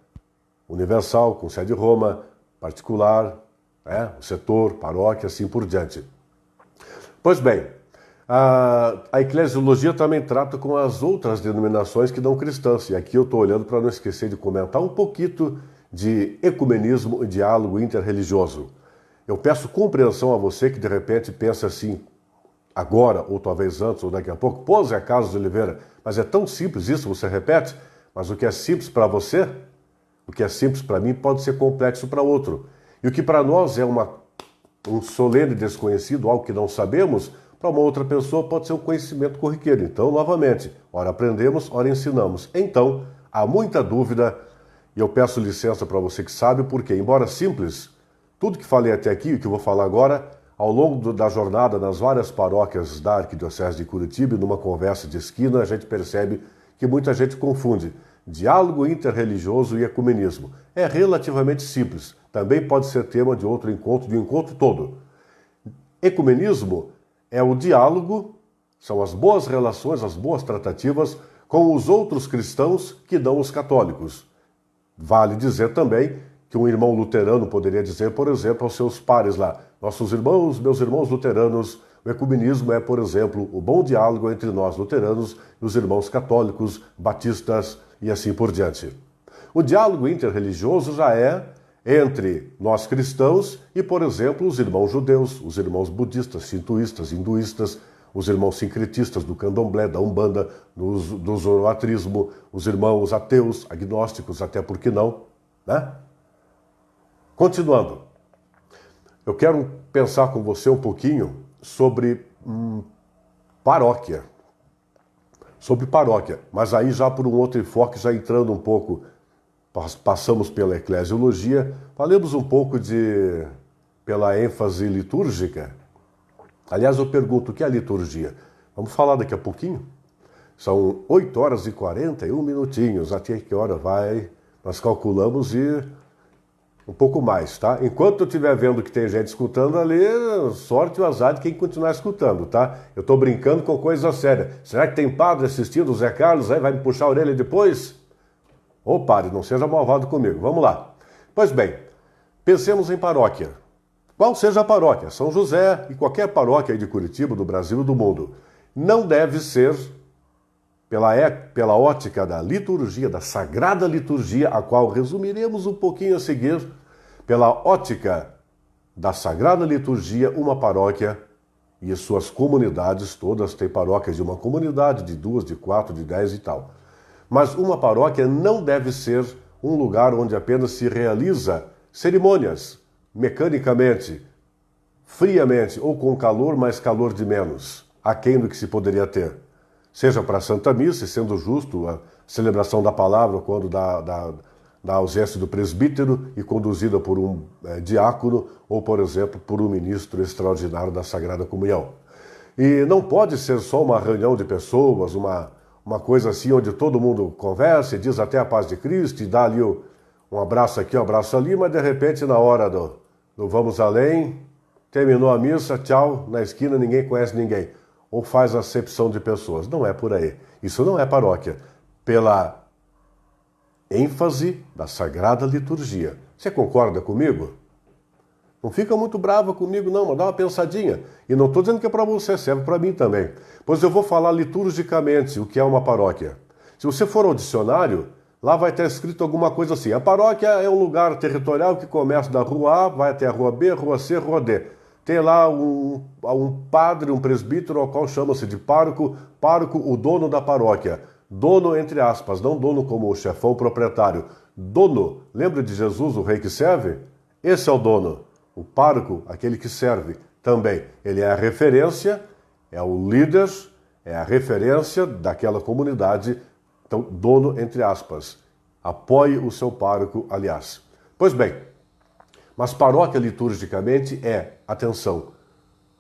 Speaker 1: universal, com sede em Roma, particular, o setor, paróquia, assim por diante. Pois bem, a eclesiologia também trata com as outras denominações que não cristãs. E aqui eu estou olhando para não esquecer de comentar um pouquinho de ecumenismo e diálogo interreligioso. Eu peço compreensão a você que de repente pensa assim, agora, ou talvez antes, ou daqui a pouco, pô, Zé Carlos de Oliveira, mas é tão simples isso, você repete, mas o que é simples para você, o que é simples para mim pode ser complexo para outro. E o que para nós é um solene desconhecido, algo que não sabemos, para uma outra pessoa pode ser um conhecimento corriqueiro. Então, novamente, ora aprendemos, ora ensinamos. Então, há muita dúvida, e eu peço licença para você que sabe, porque, embora simples, tudo que falei até aqui, o que eu vou falar agora, ao longo da jornada nas várias paróquias da Arquidiocese de Curitiba, numa conversa de esquina, a gente percebe que muita gente confunde. Diálogo interreligioso e ecumenismo. É relativamente simples. Também pode ser tema de outro encontro, de um encontro todo. Ecumenismo é o diálogo, são as boas relações, as boas tratativas com os outros cristãos que não os católicos. Vale dizer também que um irmão luterano poderia dizer, por exemplo, aos seus pares lá, nossos irmãos, meus irmãos luteranos, o ecumenismo é, por exemplo, o bom diálogo entre nós luteranos e os irmãos católicos, batistas e assim por diante. O diálogo interreligioso já é entre nós cristãos e, por exemplo, os irmãos judeus, os irmãos budistas, shintoístas, hinduístas, os irmãos sincretistas do candomblé, da umbanda, do zoroatrismo, os irmãos ateus, agnósticos, até por que não, né? Continuando, eu quero pensar com você um pouquinho sobre paróquia. Sobre paróquia, mas aí já por um outro enfoque, já entrando um pouco, passamos pela eclesiologia, falemos um pouco pela ênfase litúrgica. Aliás, eu pergunto, o que é a liturgia? Vamos falar daqui a pouquinho? São 8 horas e 41 minutinhos, até que hora vai? Nós calculamos e um pouco mais, tá? Enquanto eu estiver vendo que tem gente escutando ali, sorte o azar de quem continuar escutando, tá? Eu estou brincando com coisa séria. Será que tem padre assistindo o Zé Carlos aí? Vai me puxar a orelha depois? Ô padre, não seja malvado comigo. Vamos lá. Pois bem, pensemos em paróquia. Qual seja a paróquia, São José e qualquer paróquia aí de Curitiba, do Brasil e do mundo, não deve ser, pela ótica da liturgia, da sagrada liturgia, a qual resumiremos um pouquinho a seguir, pela ótica da sagrada liturgia, uma paróquia e as suas comunidades, todas têm paróquias de uma comunidade, de 2, de 4, de 10 e tal. Mas uma paróquia não deve ser um lugar onde apenas se realiza cerimônias, mecanicamente, friamente ou com calor, mas calor de menos, aquém do que se poderia ter. Seja para a Santa Missa, sendo justo, a celebração da palavra, quando da ausência do presbítero e conduzida por um diácono ou, por exemplo, por um ministro extraordinário da Sagrada Comunhão. E não pode ser só uma reunião de pessoas, uma coisa assim onde todo mundo conversa e diz até a paz de Cristo e dá ali um abraço aqui, um abraço ali, mas de repente na hora do vamos além, terminou a missa, tchau, na esquina ninguém conhece ninguém. Ou faz acepção de pessoas. Não é por aí. Isso não é paróquia. Pela ênfase da Sagrada Liturgia. Você concorda comigo? Não fica muito brava comigo, não, mas dá uma pensadinha. E não estou dizendo que é para você, serve para mim também. Pois eu vou falar liturgicamente o que é uma paróquia. Se você for ao dicionário, lá vai estar escrito alguma coisa assim. A paróquia é um lugar territorial que começa da rua A, vai até a rua B, rua C, rua D. Tem lá um padre, um presbítero, ao qual chama-se de pároco, o dono da paróquia. Dono, entre aspas, não dono como o chefão proprietário. Dono, lembra de Jesus, o rei que serve? Esse é o dono. O pároco, aquele que serve, também. Ele é a referência, é o líder, é a referência daquela comunidade. Então, dono, entre aspas. Apoie o seu pároco, aliás. Pois bem, mas paróquia liturgicamente é, atenção,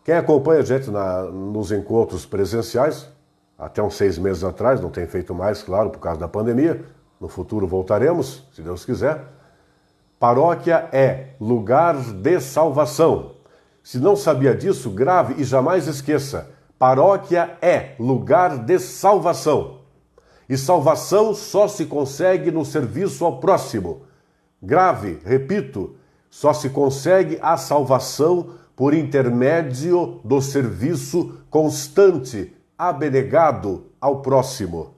Speaker 1: quem acompanha a gente nos encontros presenciais, até uns 6 meses atrás, não tem feito mais, claro, por causa da pandemia, no futuro voltaremos, se Deus quiser. Paróquia é lugar de salvação. Se não sabia disso, grave e jamais esqueça. Paróquia é lugar de salvação. E salvação só se consegue no serviço ao próximo. Grave, repito, só se consegue a salvação por intermédio do serviço constante, abnegado ao próximo.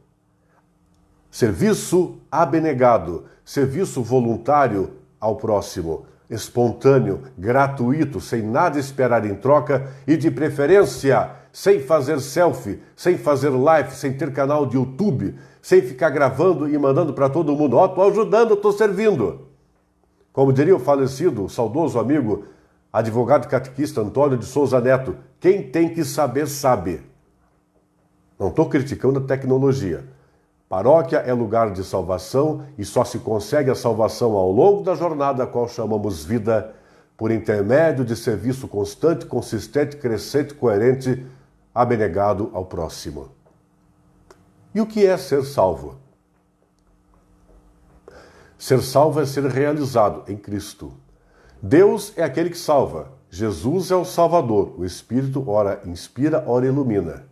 Speaker 1: Serviço abnegado, serviço voluntário ao próximo, espontâneo, gratuito, sem nada esperar em troca e, de preferência, sem fazer selfie, sem fazer live, sem ter canal de YouTube, sem ficar gravando e mandando para todo mundo, ó, tô ajudando, tô servindo. Como diria o falecido, saudoso amigo, advogado catequista Antônio de Souza Neto, quem tem que saber, sabe. Não estou criticando a tecnologia. Paróquia é lugar de salvação e só se consegue a salvação ao longo da jornada, a qual chamamos vida, por intermédio de serviço constante, consistente, crescente, coerente, abnegado ao próximo. E o que é ser salvo? Ser salvo é ser realizado em Cristo. Deus é aquele que salva. Jesus é o Salvador. O Espírito ora inspira, ora ilumina.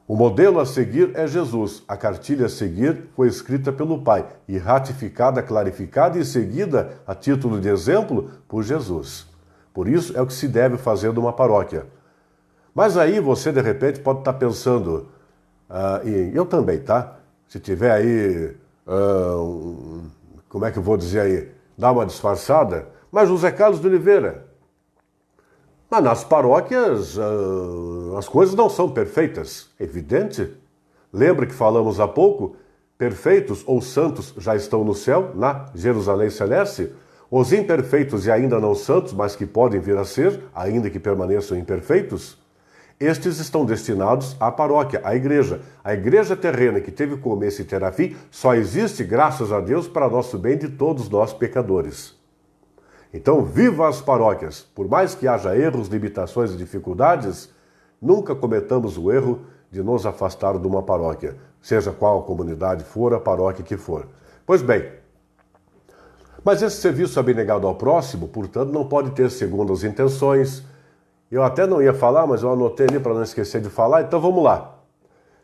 Speaker 1: O modelo a seguir é Jesus. A cartilha a seguir foi escrita pelo Pai e ratificada, clarificada e seguida, a título de exemplo, por Jesus. Por isso é o que se deve fazer numa paróquia. Mas aí você, de repente, pode estar pensando, e eu também, tá? Se tiver aí, como é que eu vou dizer aí, dá uma disfarçada, mas José Carlos de Oliveira, mas nas paróquias as coisas não são perfeitas, evidente. Lembra que falamos há pouco? Perfeitos ou santos já estão no céu, na Jerusalém Celeste. Os imperfeitos e ainda não santos, mas que podem vir a ser, ainda que permaneçam imperfeitos, estes estão destinados à paróquia, à igreja. A igreja terrena que teve começo e terá fim só existe, graças a Deus, para nosso bem de todos nós pecadores. Então, viva as paróquias! Por mais que haja erros, limitações e dificuldades, nunca cometamos o erro de nos afastar de uma paróquia, seja qual a comunidade for, a paróquia que for. Pois bem, mas esse serviço abnegado ao próximo, portanto, não pode ter segundas intenções. Eu até não ia falar, mas eu anotei ali para não esquecer de falar, então vamos lá.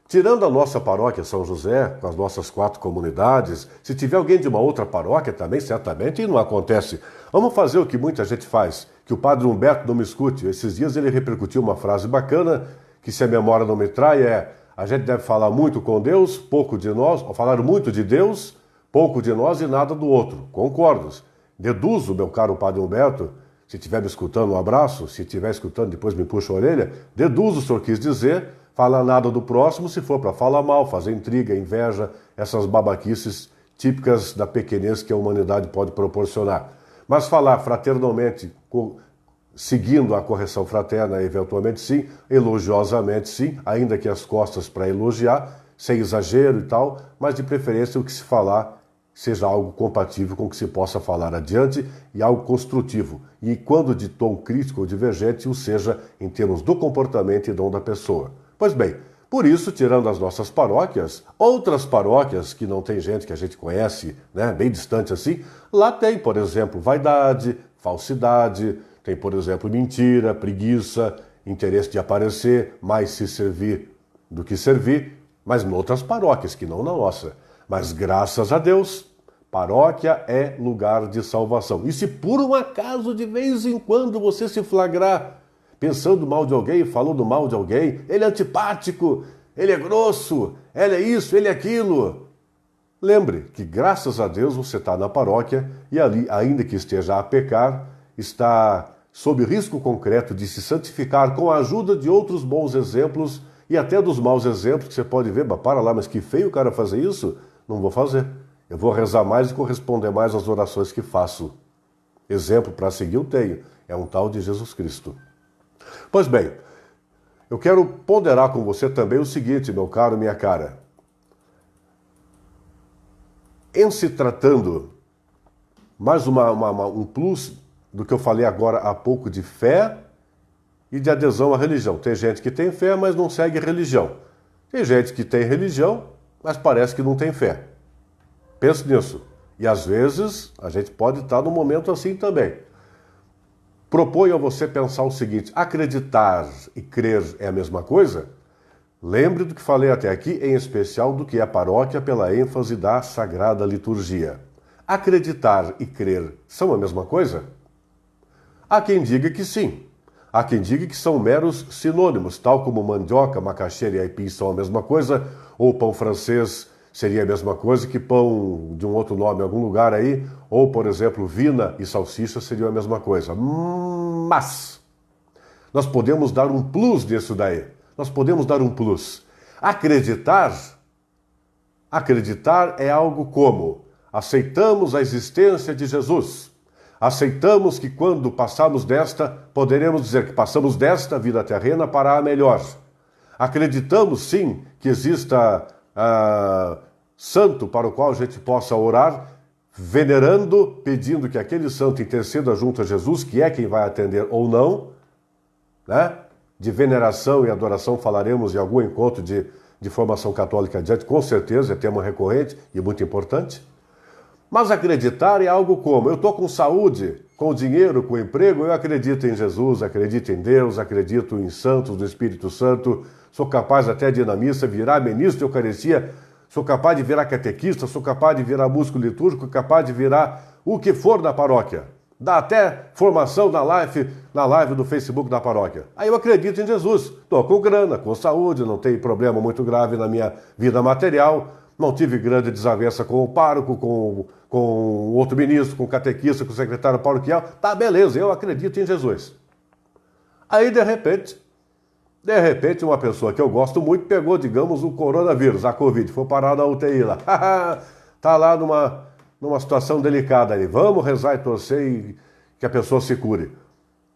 Speaker 1: Tirando a nossa paróquia São José, com as nossas 4 comunidades, se tiver alguém de uma outra paróquia também, certamente, e não acontece. Vamos fazer o que muita gente faz, que o padre Humberto não me escute. Esses dias ele repercutiu uma frase bacana, que se a memória não me trai, a gente deve falar muito com Deus, pouco de nós, ou falar muito de Deus, pouco de nós e nada do outro. Concordo. Deduzo, meu caro padre Humberto, se estiver me escutando, um abraço, se estiver escutando, depois me puxa a orelha, deduzo o senhor quis dizer, falar nada do próximo se for para falar mal, fazer intriga, inveja, essas babaquices típicas da pequenez que a humanidade pode proporcionar. Mas falar fraternalmente, seguindo a correção fraterna, eventualmente sim, elogiosamente sim, ainda que as costas para elogiar, sem exagero e tal, mas de preferência o que se falar seja algo compatível com o que se possa falar adiante e algo construtivo. E quando de tom crítico ou divergente, o seja em termos do comportamento e dom da pessoa. Pois bem, por isso, tirando as nossas paróquias, outras paróquias que não tem gente que a gente conhece, né, bem distante assim, lá tem, por exemplo, vaidade, falsidade, tem, por exemplo, mentira, preguiça, interesse de aparecer, mais se servir do que servir, mas em outras paróquias que não na nossa. Mas graças a Deus, paróquia é lugar de salvação. E se por um acaso, de vez em quando, você se flagrar pensando mal de alguém, falando mal de alguém, ele é antipático, ele é grosso, ele é isso, ele é aquilo. Lembre que graças a Deus você está na paróquia e ali, ainda que esteja a pecar, está sob risco concreto de se santificar com a ajuda de outros bons exemplos e até dos maus exemplos que você pode ver, para lá, mas que feio o cara fazer isso. Não vou fazer. Eu vou rezar mais e corresponder mais às orações que faço. Exemplo para seguir eu tenho. É um tal de Jesus Cristo. Pois bem, eu quero ponderar com você também o seguinte, meu caro, minha cara. Em se tratando, mais um plus do que eu falei agora há pouco de fé e de adesão à religião. Tem gente que tem fé, mas não segue religião. Tem gente que tem religião, mas parece que não tem fé. Pense nisso. E às vezes a gente pode estar num momento assim também. Proponho a você pensar o seguinte: acreditar e crer é a mesma coisa? Lembre do que falei até aqui, em especial do que é a paróquia pela ênfase da Sagrada Liturgia. Acreditar e crer são a mesma coisa? Há quem diga que sim. Há quem diga que são meros sinônimos, tal como mandioca, macaxeira e aipim são a mesma coisa, ou pão francês seria a mesma coisa que pão de um outro nome em algum lugar aí, ou, por exemplo, vina e salsicha seriam a mesma coisa. Mas nós podemos dar um plus nisso daí. Nós podemos dar um plus. Acreditar é algo como: aceitamos a existência de Jesus. Aceitamos que quando passamos desta, poderemos dizer que passamos desta vida terrena para a melhor. Acreditamos, sim, que exista santo para o qual a gente possa orar, venerando, pedindo que aquele santo interceda junto a Jesus, que é quem vai atender ou não, né? De veneração e adoração falaremos em algum encontro de formação católica adiante, com certeza, é tema recorrente e muito importante. Mas acreditar é algo como: eu estou com saúde, com dinheiro, com emprego, eu acredito em Jesus, acredito em Deus, acredito em santos, no Espírito Santo, sou capaz até de ir na missa, virar ministro de Eucaristia, sou capaz de virar catequista, sou capaz de virar músico litúrgico, capaz de virar o que for da paróquia. Dá até formação na live do Facebook da paróquia. Aí eu acredito em Jesus, estou com grana, com saúde, não tenho problema muito grave na minha vida material, não tive grande desavença com o pároco, com o outro ministro, com o catequista, com o secretário paroquial. Tá, beleza, eu acredito em Jesus. Aí, de repente, uma pessoa que eu gosto muito pegou, digamos, o coronavírus, a Covid, foi parar na UTI lá. Tá lá numa situação delicada ali. Vamos rezar e torcer e que a pessoa se cure.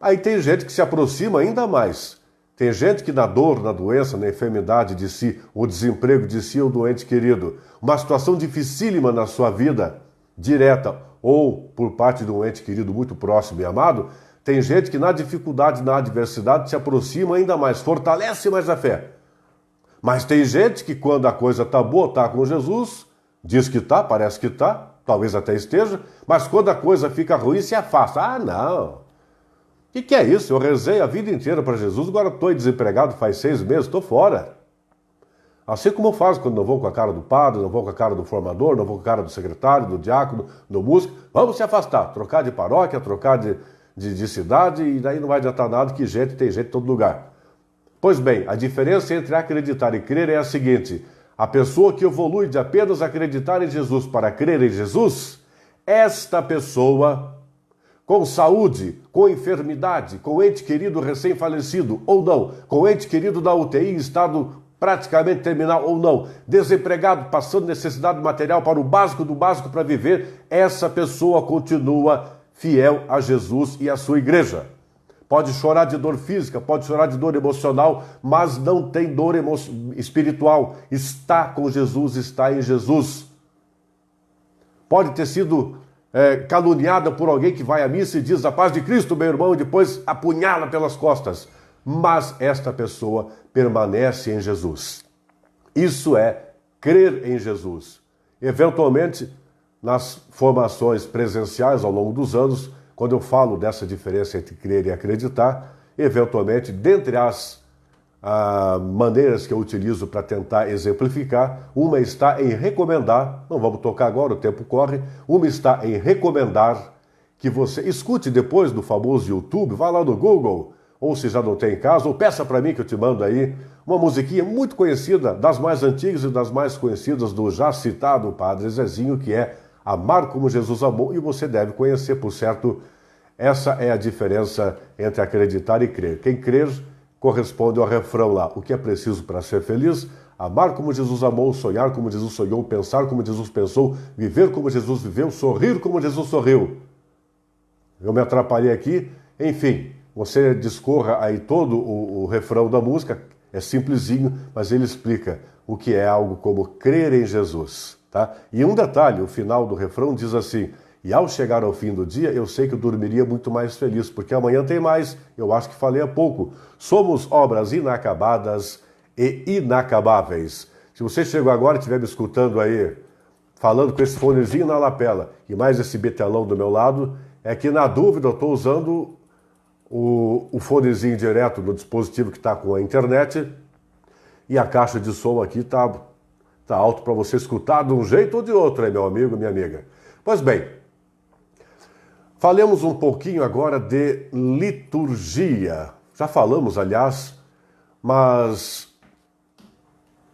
Speaker 1: Aí tem gente que se aproxima ainda mais. Tem gente que na dor, na doença, na enfermidade de si, o desemprego de si, o doente querido, uma situação dificílima na sua vida, direta ou por parte de um ente querido muito próximo e amado, tem gente que na dificuldade, na adversidade, se aproxima ainda mais, fortalece mais a fé. Mas tem gente que quando a coisa tá boa, tá com Jesus, diz que tá, parece que tá, talvez até esteja, mas quando a coisa fica ruim, se afasta. Ah, não! O que é isso? Eu rezei a vida inteira para Jesus, agora estou desempregado faz 6 meses, estou fora. Assim como eu faço quando não vou com a cara do padre, não vou com a cara do formador, não vou com a cara do secretário, do diácono, do músico. Vamos se afastar, trocar de paróquia, trocar de cidade, e daí não vai adiantar nada, que tem gente em todo lugar. Pois bem, a diferença entre acreditar e crer é a seguinte: a pessoa que evolui de apenas acreditar em Jesus para crer em Jesus, esta pessoa, com saúde, com enfermidade, com ente querido recém-falecido ou não, com ente querido da UTI em estado praticamente terminal ou não, desempregado, passando necessidade material para o básico do básico para viver, essa pessoa continua fiel a Jesus e à sua igreja. Pode chorar de dor física, pode chorar de dor emocional, mas não tem dor espiritual. Está com Jesus, está em Jesus. Pode ter sido caluniada por alguém que vai à missa e diz: a paz de Cristo, meu irmão, e depois apunhala pelas costas. Mas esta pessoa permanece em Jesus. Isso é crer em Jesus. Eventualmente, nas formações presenciais ao longo dos anos, quando eu falo dessa diferença entre crer e acreditar, eventualmente, dentre as maneiras que eu utilizo para tentar exemplificar, uma está em recomendar, não vamos tocar agora, o tempo corre, uma está em recomendar que você escute depois do famoso YouTube, vá lá no Google, ou se já não tem em casa, ou peça para mim que eu te mando aí, uma musiquinha muito conhecida, das mais antigas e das mais conhecidas do já citado Padre Zezinho, que é Amar como Jesus amou, e você deve conhecer, por certo. Essa é a diferença entre acreditar e crer. Quem crer corresponde ao refrão lá: o que é preciso para ser feliz? Amar como Jesus amou, sonhar como Jesus sonhou, pensar como Jesus pensou, viver como Jesus viveu, sorrir como Jesus sorriu. Eu me atrapalhei aqui. Enfim, você discorra aí todo o refrão da música, é simplesinho, mas ele explica o que é algo como crer em Jesus. Tá? E um detalhe, o final do refrão diz assim: e ao chegar ao fim do dia, eu sei que eu dormiria muito mais feliz, porque amanhã tem mais. Eu acho que falei há pouco. Somos obras inacabadas e inacabáveis. Se você chegou agora e estiver me escutando aí, falando com esse fonezinho na lapela e mais esse betelão do meu lado, é que na dúvida eu estou usando o fonezinho direto no dispositivo que está com a internet, e a caixa de som aqui está alto para você escutar de um jeito ou de outro, aí, meu amigo, minha amiga. Pois bem, falemos um pouquinho agora de liturgia. Já falamos, aliás, mas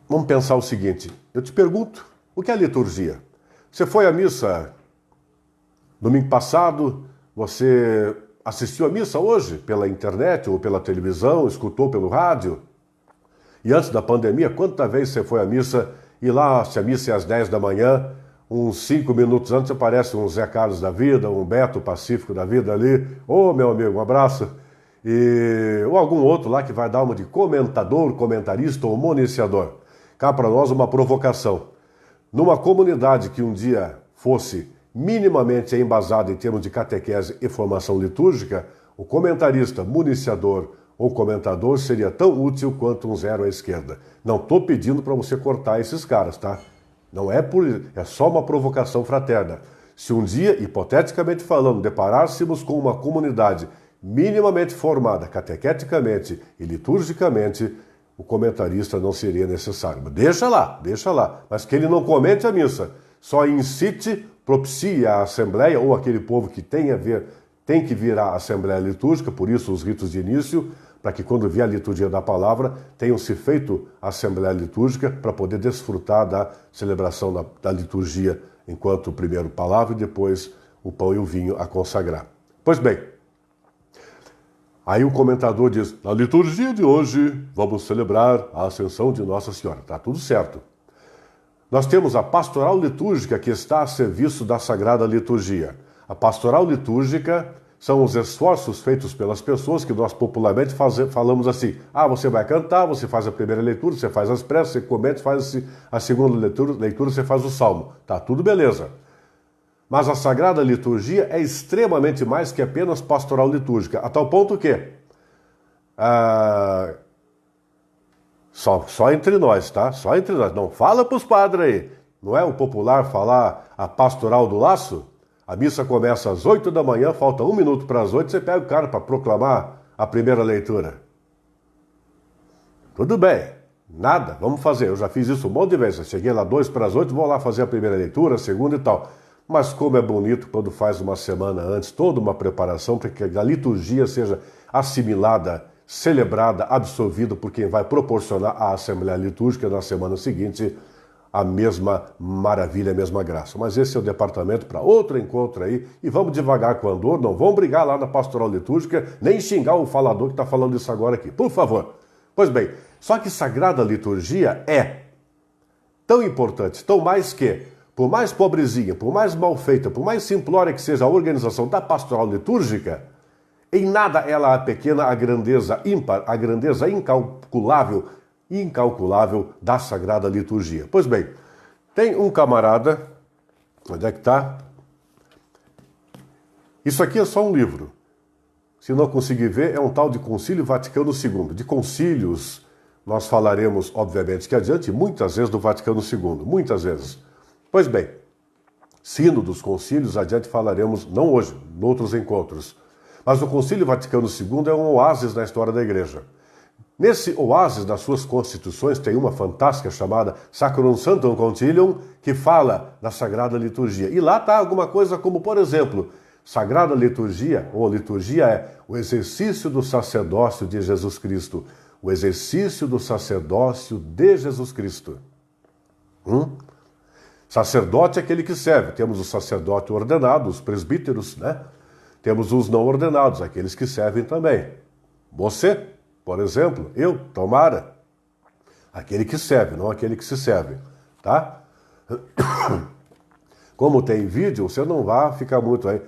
Speaker 1: vamos pensar o seguinte. Eu te pergunto, o que é liturgia? Você foi à missa domingo passado? Você assistiu à missa hoje pela internet ou pela televisão? Escutou pelo rádio? E antes da pandemia, quantas vezes você foi à missa e lá, se a missa é às 10 da manhã, uns 5 minutos antes aparece um Zé Carlos da vida, um Beto Pacífico da vida ali. Ô, meu amigo, um abraço. Ou algum outro lá que vai dar uma de comentador, comentarista ou moniciador. Cá para nós uma provocação. Numa comunidade que um dia fosse minimamente embasada em termos de catequese e formação litúrgica, o comentarista, municiador ou comentador seria tão útil quanto um zero à esquerda. Não estou pedindo para você cortar esses caras, tá? Não é só uma provocação fraterna. Se um dia, hipoteticamente falando, deparássemos com uma comunidade minimamente formada catequeticamente e liturgicamente, o comentarista não seria necessário. Deixa lá. Mas que ele não comente a missa, só incite, propicie a assembleia ou aquele povo que tem que vir à assembleia litúrgica, por isso os ritos de início, para que quando vier a liturgia da palavra, tenham-se feito a assembleia litúrgica para poder desfrutar da celebração da liturgia enquanto primeiro palavra e depois o pão e o vinho a consagrar. Pois bem, aí o comentador diz, na liturgia de hoje vamos celebrar a ascensão de Nossa Senhora. Está tudo certo. Nós temos a pastoral litúrgica que está a serviço da Sagrada Liturgia. A pastoral litúrgica são os esforços feitos pelas pessoas que nós popularmente falamos assim, você vai cantar, você faz a primeira leitura, você faz as preces, você comenta, faz a segunda leitura, você faz o salmo. Tá tudo beleza. Mas a Sagrada Liturgia é extremamente mais que apenas pastoral litúrgica, a tal ponto que, só entre nós, tá? Só entre nós, não fala para os padres aí, não é o popular falar a pastoral do laço? A missa começa às 8 da manhã, falta 1 minuto para as 8, você pega o cara para proclamar a primeira leitura. Tudo bem, nada, vamos fazer. Eu já fiz isso um monte de vezes. Eu cheguei lá 2 para as 8, vou lá fazer a primeira leitura, a segunda e tal. Mas como é bonito quando faz uma semana antes, toda uma preparação para que a liturgia seja assimilada, celebrada, absorvida por quem vai proporcionar à Assembleia Litúrgica na semana seguinte a mesma maravilha, a mesma graça. Mas esse é o departamento para outro encontro aí, e vamos devagar com o andor, não vamos brigar lá na pastoral litúrgica, nem xingar o falador que está falando isso agora aqui, por favor. Pois bem, só que Sagrada Liturgia é tão importante, tão mais que, por mais pobrezinha, por mais mal feita, por mais simplória que seja a organização da pastoral litúrgica, em nada ela é pequena a grandeza ímpar, a grandeza incalculável da Sagrada Liturgia. Pois bem, tem um camarada, onde é que está? Isso aqui é só um livro. Se não conseguir ver, é um tal de Concílio Vaticano II. De concílios, nós falaremos, obviamente, que adiante, muitas vezes do Vaticano II, muitas vezes. Pois bem, sino dos concílios, adiante falaremos, não hoje, em outros encontros. Mas o Concílio Vaticano II é um oásis na história da Igreja. Nesse oásis, nas suas constituições, tem uma fantástica chamada Sacrorum Sanctorum Concilium, que fala da Sagrada Liturgia. E lá está alguma coisa como, por exemplo, Sagrada Liturgia, ou liturgia é o exercício do sacerdócio de Jesus Cristo. O exercício do sacerdócio de Jesus Cristo. Sacerdote é aquele que serve. Temos o sacerdote ordenado, os presbíteros, né? Temos os não ordenados, aqueles que servem também. Você, por exemplo, eu, tomara, aquele que serve, não aquele que se serve, tá? Como tem vídeo, você não vai ficar muito aí.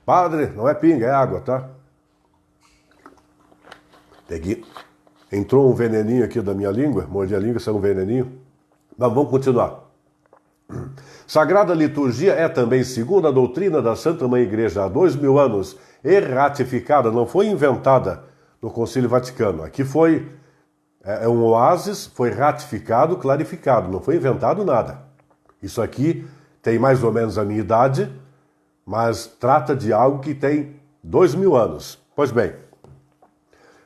Speaker 1: Padre, não é pinga, é água, tá? Entrou um veneninho aqui da minha língua, mordi a língua, saiu um veneninho. Mas vamos continuar. Sagrada Liturgia é também, segundo a doutrina da Santa Mãe Igreja há 2000 anos, e ratificada, não foi inventada no Concílio Vaticano. Aqui foi um oásis, foi ratificado, clarificado, não foi inventado nada. Isso aqui tem mais ou menos a minha idade, mas trata de algo que tem 2000 anos. Pois bem,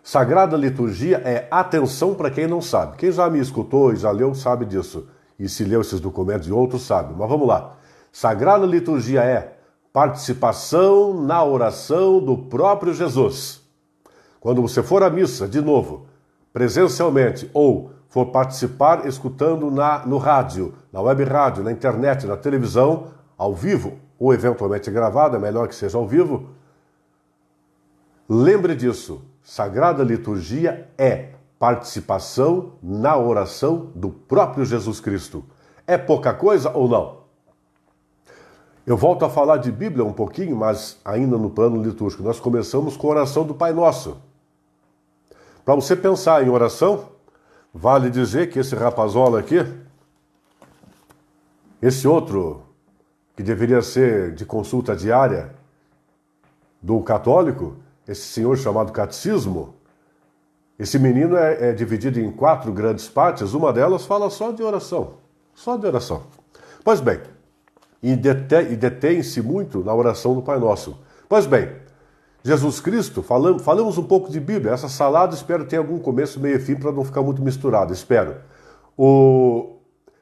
Speaker 1: Sagrada Liturgia é atenção para quem não sabe. Quem já me escutou e já leu sabe disso. E se leu esses documentos e outros sabe. Mas vamos lá. Sagrada Liturgia é participação na oração do próprio Jesus. Quando você for à missa, de novo, presencialmente, ou for participar escutando no rádio, na web rádio, na internet, na televisão, ao vivo, ou eventualmente gravado, é melhor que seja ao vivo, lembre disso. Sagrada Liturgia é participação na oração do próprio Jesus Cristo. É pouca coisa ou não? Eu volto a falar de Bíblia um pouquinho, mas ainda no plano litúrgico. Nós começamos com a oração do Pai Nosso. Para você pensar em oração, vale dizer que esse rapazola aqui, esse outro, que deveria ser de consulta diária do católico, esse senhor chamado catecismo, esse menino é dividido em 4 grandes partes, uma delas fala só de oração. Só de oração. Pois bem, e detém-se muito na oração do Pai Nosso. Pois bem, Jesus Cristo, falamos um pouco de Bíblia. Essa salada espero ter algum começo, meio e fim para não ficar muito misturado, espero.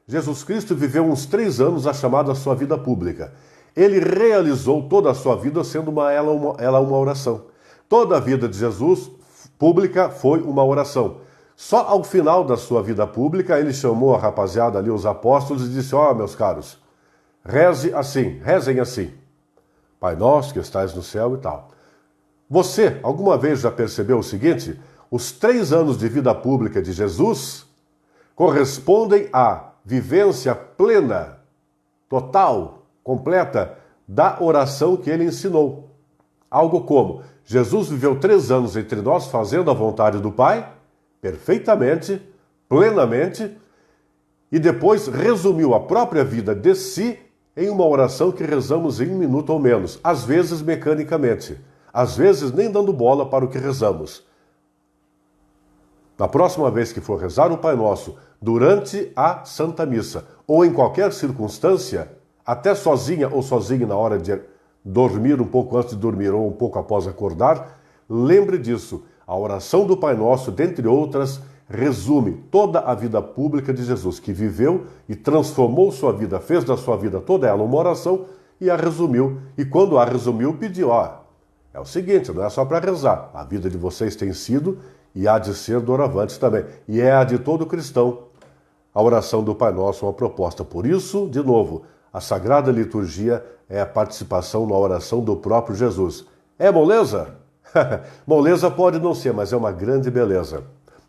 Speaker 1: Jesus Cristo viveu uns 3 anos a chamada sua vida pública. Ele realizou toda a sua vida sendo ela uma oração. Toda a vida de Jesus pública foi uma oração. Só ao final da sua vida pública, ele chamou a rapaziada ali, os apóstolos, e disse: ó, meus caros, rezem assim. Pai nosso que estais no céu e tal. Você, alguma vez já percebeu o seguinte? Os 3 anos de vida pública de Jesus correspondem à vivência plena, total, completa da oração que ele ensinou. Algo como: Jesus viveu 3 anos entre nós fazendo a vontade do Pai, perfeitamente, plenamente, e depois resumiu a própria vida de si em uma oração que rezamos em 1 minuto ou menos, às vezes mecanicamente, às vezes nem dando bola para o que rezamos. Na próxima vez que for rezar o Pai Nosso, durante a Santa Missa, ou em qualquer circunstância, até sozinha ou sozinho na hora de dormir, um pouco antes de dormir ou um pouco após acordar, lembre disso. A oração do Pai Nosso, dentre outras, resume toda a vida pública de Jesus, que viveu e transformou sua vida, fez da sua vida toda ela uma oração e a resumiu. E quando a resumiu, pediu: é o seguinte, não é só para rezar. A vida de vocês tem sido e há de ser doravante também. E é a de todo cristão. A oração do Pai Nosso é uma proposta. Por isso, de novo, a Sagrada Liturgia é a participação na oração do próprio Jesus. É moleza? Moleza pode não ser, mas é uma grande beleza.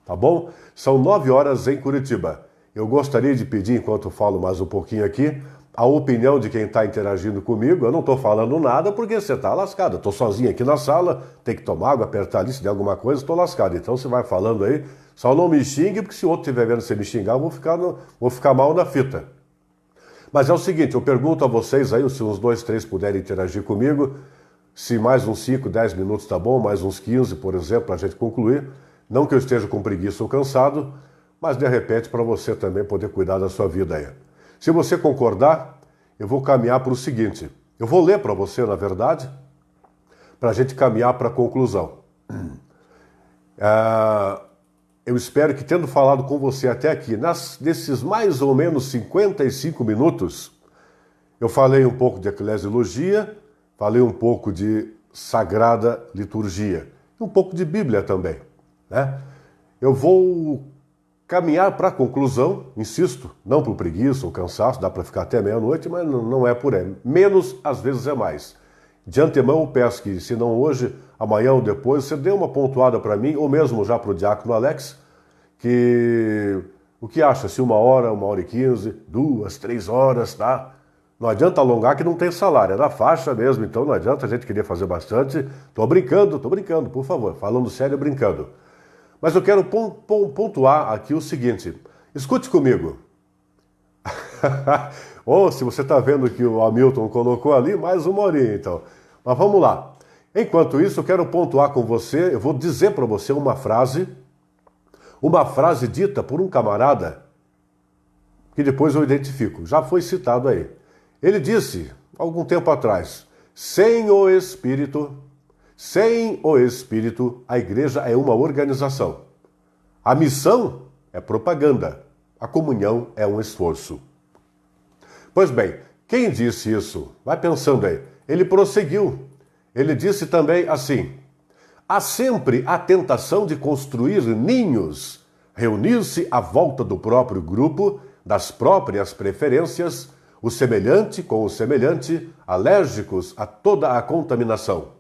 Speaker 1: Tá bom? São 9 horas em Curitiba. Eu gostaria de pedir, enquanto falo mais um pouquinho aqui, a opinião de quem está interagindo comigo. Eu não estou falando nada porque você está lascado. Eu estou sozinho aqui na sala, tem que tomar água, apertar ali, se der alguma coisa, estou lascado. Então você vai falando aí, só não me xingue, porque se o outro estiver vendo você me xingar, eu vou ficar mal na fita. Mas é o seguinte, eu pergunto a vocês aí, se uns 2, 3 puderem interagir comigo, se mais uns 5, 10 minutos tá bom, mais uns 15, por exemplo, para a gente concluir. Não que eu esteja com preguiça ou cansado, mas de repente para você também poder cuidar da sua vida aí. Se você concordar, eu vou caminhar para o seguinte. Eu vou ler para você, na verdade, para a gente caminhar para a conclusão. Eu espero que, tendo falado com você até aqui, nesses mais ou menos 55 minutos, eu falei um pouco de eclesiologia, falei um pouco de Sagrada Liturgia, e um pouco de Bíblia também, né? Eu vou caminhar para a conclusão, insisto, não por preguiça ou cansaço, dá para ficar até meia-noite, mas não é por aí. Menos, às vezes, é mais. De antemão, eu peço que, se não hoje, amanhã ou depois, você dê uma pontuada para mim, ou mesmo já para o diácono Alex, que o que acha? Se 1 hora, 1h15, 2, 3 horas, tá? Não adianta alongar que não tem salário, é na faixa mesmo, então não adianta a gente querer fazer bastante. Tô brincando, por favor, falando sério, brincando. Mas eu quero pontuar aqui o seguinte, escute comigo. Ou se você está vendo que o Hamilton colocou ali, mais 1 horinha então. Mas vamos lá. Enquanto isso, eu quero pontuar com você, eu vou dizer para você uma frase dita por um camarada, que depois eu identifico, já foi citado aí. Ele disse, algum tempo atrás, sem o Espírito, a igreja é uma organização. A missão é propaganda, a comunhão é um esforço. Pois bem, quem disse isso? Vai pensando aí. Ele prosseguiu. Ele disse também assim: há sempre a tentação de construir ninhos, reunir-se à volta do próprio grupo, das próprias preferências, o semelhante com o semelhante, alérgicos a toda a contaminação.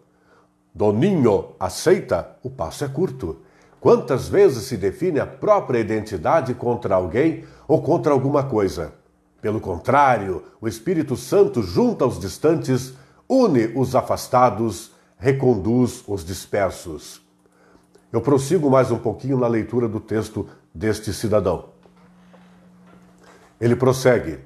Speaker 1: Do ninho aceita, o passo é curto. Quantas vezes se define a própria identidade contra alguém ou contra alguma coisa? Pelo contrário, o Espírito Santo junta os distantes, une os afastados, reconduz os dispersos. Eu prossigo mais um pouquinho na leitura do texto deste cidadão. Ele prossegue.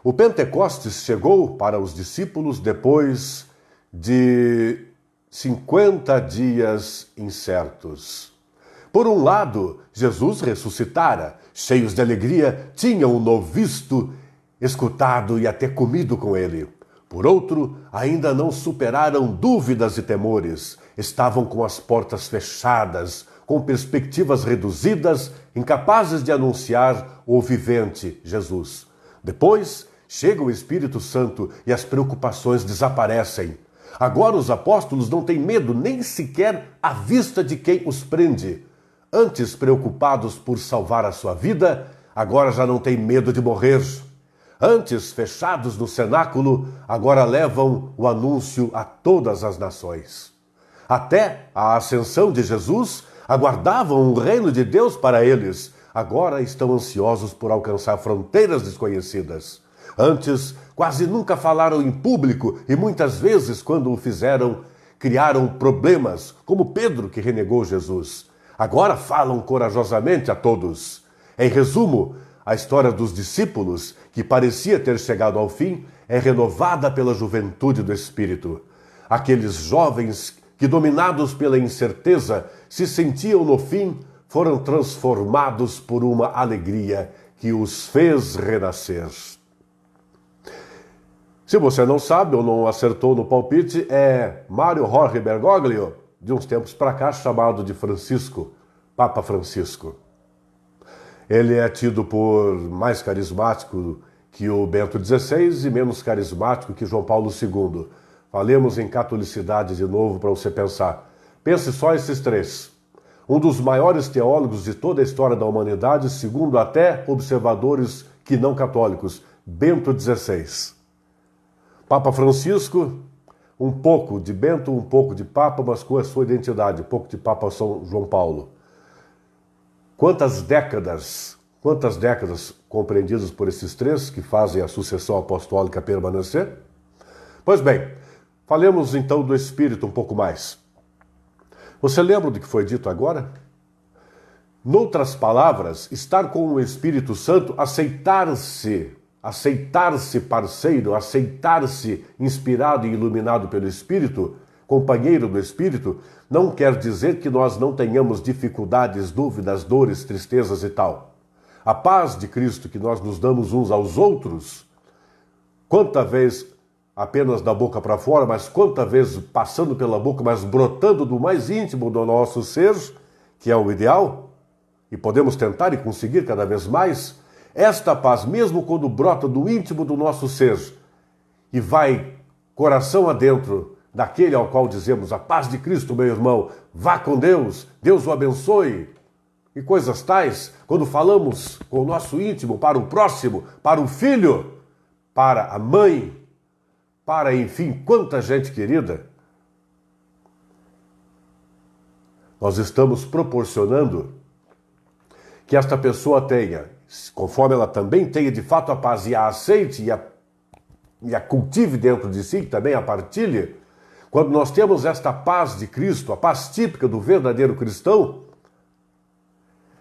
Speaker 1: O Pentecostes chegou para os discípulos depois de 50 dias incertos. Por um lado, Jesus ressuscitara, cheios de alegria, tinham-no visto, escutado e até comido com ele. Por outro, ainda não superaram dúvidas e temores. Estavam com as portas fechadas, com perspectivas reduzidas, incapazes de anunciar o vivente Jesus. Depois, chega o Espírito Santo e as preocupações desaparecem. Agora os apóstolos não têm medo nem sequer à vista de quem os prende. Antes preocupados por salvar a sua vida, agora já não têm medo de morrer. Antes fechados no cenáculo, agora levam o anúncio a todas as nações. Até a ascensão de Jesus, aguardavam o reino de Deus para eles. Agora estão ansiosos por alcançar fronteiras desconhecidas. Antes, quase nunca falaram em público e muitas vezes, quando o fizeram, criaram problemas, como Pedro, que renegou Jesus. Agora falam corajosamente a todos. Em resumo, a história dos discípulos, que parecia ter chegado ao fim, é renovada pela juventude do Espírito. Aqueles jovens que, dominados pela incerteza, se sentiam no fim, foram transformados por uma alegria que os fez renascer. Se você não sabe ou não acertou no palpite, é Mário Jorge Bergoglio, de uns tempos para cá, chamado de Francisco, Papa Francisco. Ele é tido por mais carismático que o Bento XVI e menos carismático que João Paulo II. Falemos em catolicidade de novo para você pensar. Pense só esses três. Um dos maiores teólogos de toda a história da humanidade, segundo até observadores que não católicos, Bento XVI. Papa Francisco, um pouco de Bento, um pouco de Papa, mas com a sua identidade, um pouco de Papa São João Paulo. Quantas décadas compreendidas por esses três que fazem a sucessão apostólica permanecer? Pois bem, falemos então do Espírito um pouco mais. Você lembra do que foi dito agora? Noutras palavras, estar com o Espírito Santo, aceitar-se parceiro, aceitar-se inspirado e iluminado pelo Espírito, companheiro do Espírito, não quer dizer que nós não tenhamos dificuldades, dúvidas, dores, tristezas e tal. A paz de Cristo que nós nos damos uns aos outros, quanta vez apenas da boca para fora, mas quanta vez passando pela boca, mas brotando do mais íntimo do nosso ser, que é o ideal, e podemos tentar e conseguir cada vez mais, esta paz, mesmo quando brota do íntimo do nosso ser e vai coração adentro daquele ao qual dizemos a paz de Cristo, meu irmão, vá com Deus, Deus o abençoe, e coisas tais, quando falamos com o nosso íntimo para o próximo, para o filho, para a mãe, para, enfim, quanta gente querida, nós estamos proporcionando que esta pessoa tenha, conforme ela também tenha de fato a paz e a aceite e a cultive dentro de si, que também a partilhe. Quando nós temos esta paz de Cristo, a paz típica do verdadeiro cristão,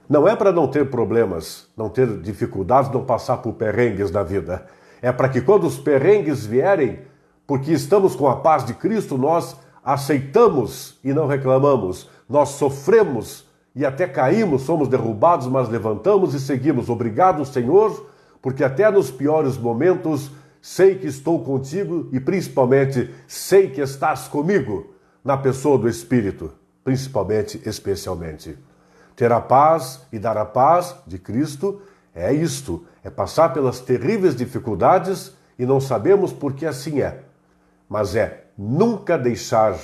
Speaker 1: não é para não ter problemas, não ter dificuldades, não passar por perrengues na vida. É para que quando os perrengues vierem, porque estamos com a paz de Cristo, nós aceitamos e não reclamamos. Nós sofremos e até caímos, somos derrubados, mas levantamos e seguimos. Obrigado, Senhor, porque até nos piores momentos sei que estou contigo e principalmente sei que estás comigo na pessoa do Espírito, principalmente, especialmente. Ter a paz e dar a paz de Cristo é isto, é passar pelas terríveis dificuldades e não sabemos por que assim é, mas é nunca deixar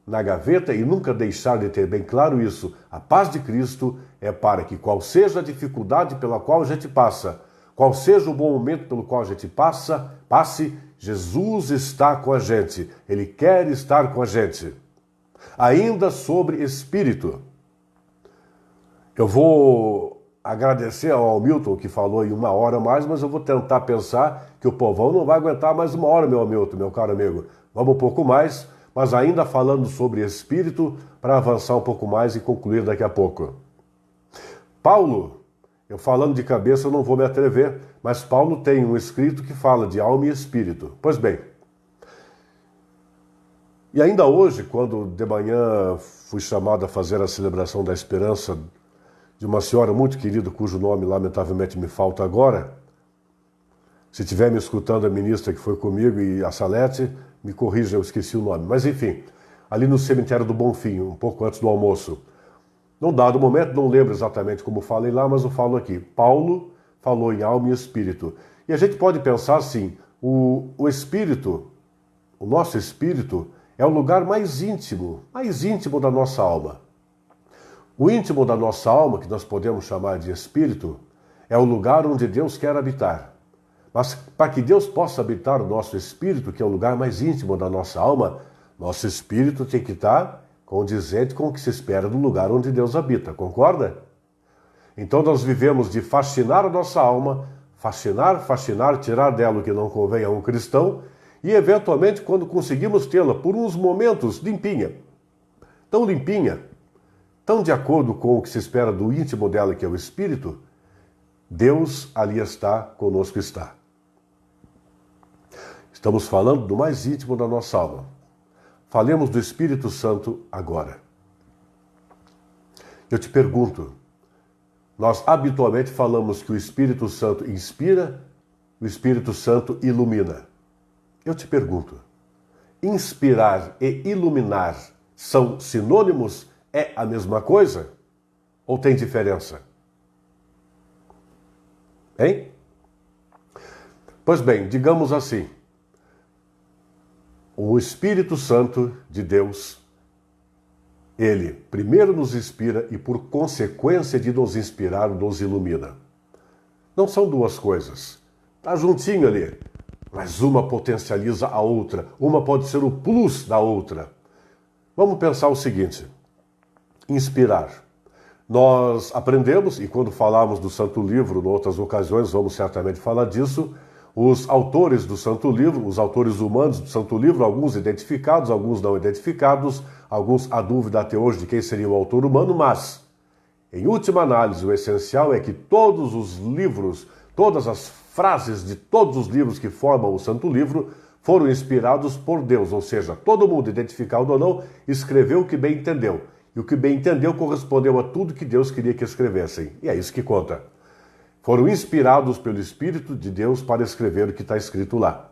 Speaker 1: na gaveta e nunca deixar de ter bem claro isso. A paz de Cristo é para que qual seja a dificuldade pela qual a gente passa, qual seja o bom momento pelo qual a gente passe, Jesus está com a gente. Ele quer estar com a gente. Ainda sobre Espírito. Eu vou agradecer ao Milton, que falou em 1 hora mais, mas eu vou tentar pensar que o povão não vai aguentar mais 1 hora, meu Milton, meu caro amigo. Vamos um pouco mais, mas ainda falando sobre Espírito, para avançar um pouco mais e concluir daqui a pouco. Paulo, eu falando de cabeça eu não vou me atrever, mas Paulo tem um escrito que fala de alma e espírito. Pois bem, e ainda hoje, quando de manhã fui chamado a fazer a celebração da esperança de uma senhora muito querida, cujo nome lamentavelmente me falta agora, Se estiver me escutando a ministra que foi comigo e a Salete, me corrija, eu esqueci o nome. Mas enfim, ali no cemitério do Bonfim, um pouco antes do almoço. Num dado momento, não lembro exatamente como falei lá, mas eu falo aqui. Paulo falou em alma e espírito. E a gente pode pensar assim, o espírito, o nosso espírito, é o lugar mais íntimo da nossa alma. O íntimo da nossa alma, que nós podemos chamar de espírito, é o lugar onde Deus quer habitar. Mas para que Deus possa habitar o nosso espírito, que é o lugar mais íntimo da nossa alma, nosso espírito tem que estar condizente com o que se espera do lugar onde Deus habita, concorda? Então nós vivemos de fascinar a nossa alma, fascinar, tirar dela o que não convém a um cristão, e eventualmente quando conseguimos tê-la por uns momentos limpinha, tão de acordo com o que se espera do íntimo dela, que é o espírito, Deus ali está, conosco está. Estamos falando do mais íntimo da nossa alma. Falemos do Espírito Santo agora. Eu te pergunto, nós habitualmente falamos que o Espírito Santo inspira, o Espírito Santo ilumina. Eu te pergunto, inspirar e iluminar são sinônimos? É a mesma coisa? Ou tem diferença? Hein? Pois bem, digamos assim, o Espírito Santo de Deus, ele primeiro nos inspira e por consequência de nos inspirar, nos ilumina. Não são duas coisas. Está juntinho ali, mas uma potencializa a outra. Uma pode ser o plus da outra. Vamos pensar o seguinte, inspirar. Nós aprendemos, e quando falamos do Santo Livro, em outras ocasiões, vamos certamente falar disso, os autores do Santo Livro, os autores humanos do Santo Livro, alguns identificados, alguns não identificados, alguns há dúvida até hoje de quem seria o autor humano, mas, em última análise, o essencial é que todos os livros, todas as frases de todos os livros que formam o Santo Livro foram inspirados por Deus, ou seja, todo mundo, identificado ou não, escreveu o que bem entendeu. E o que bem entendeu correspondeu a tudo que Deus queria que escrevessem. E é isso que conta. Foram inspirados pelo Espírito de Deus para escrever o que está escrito lá.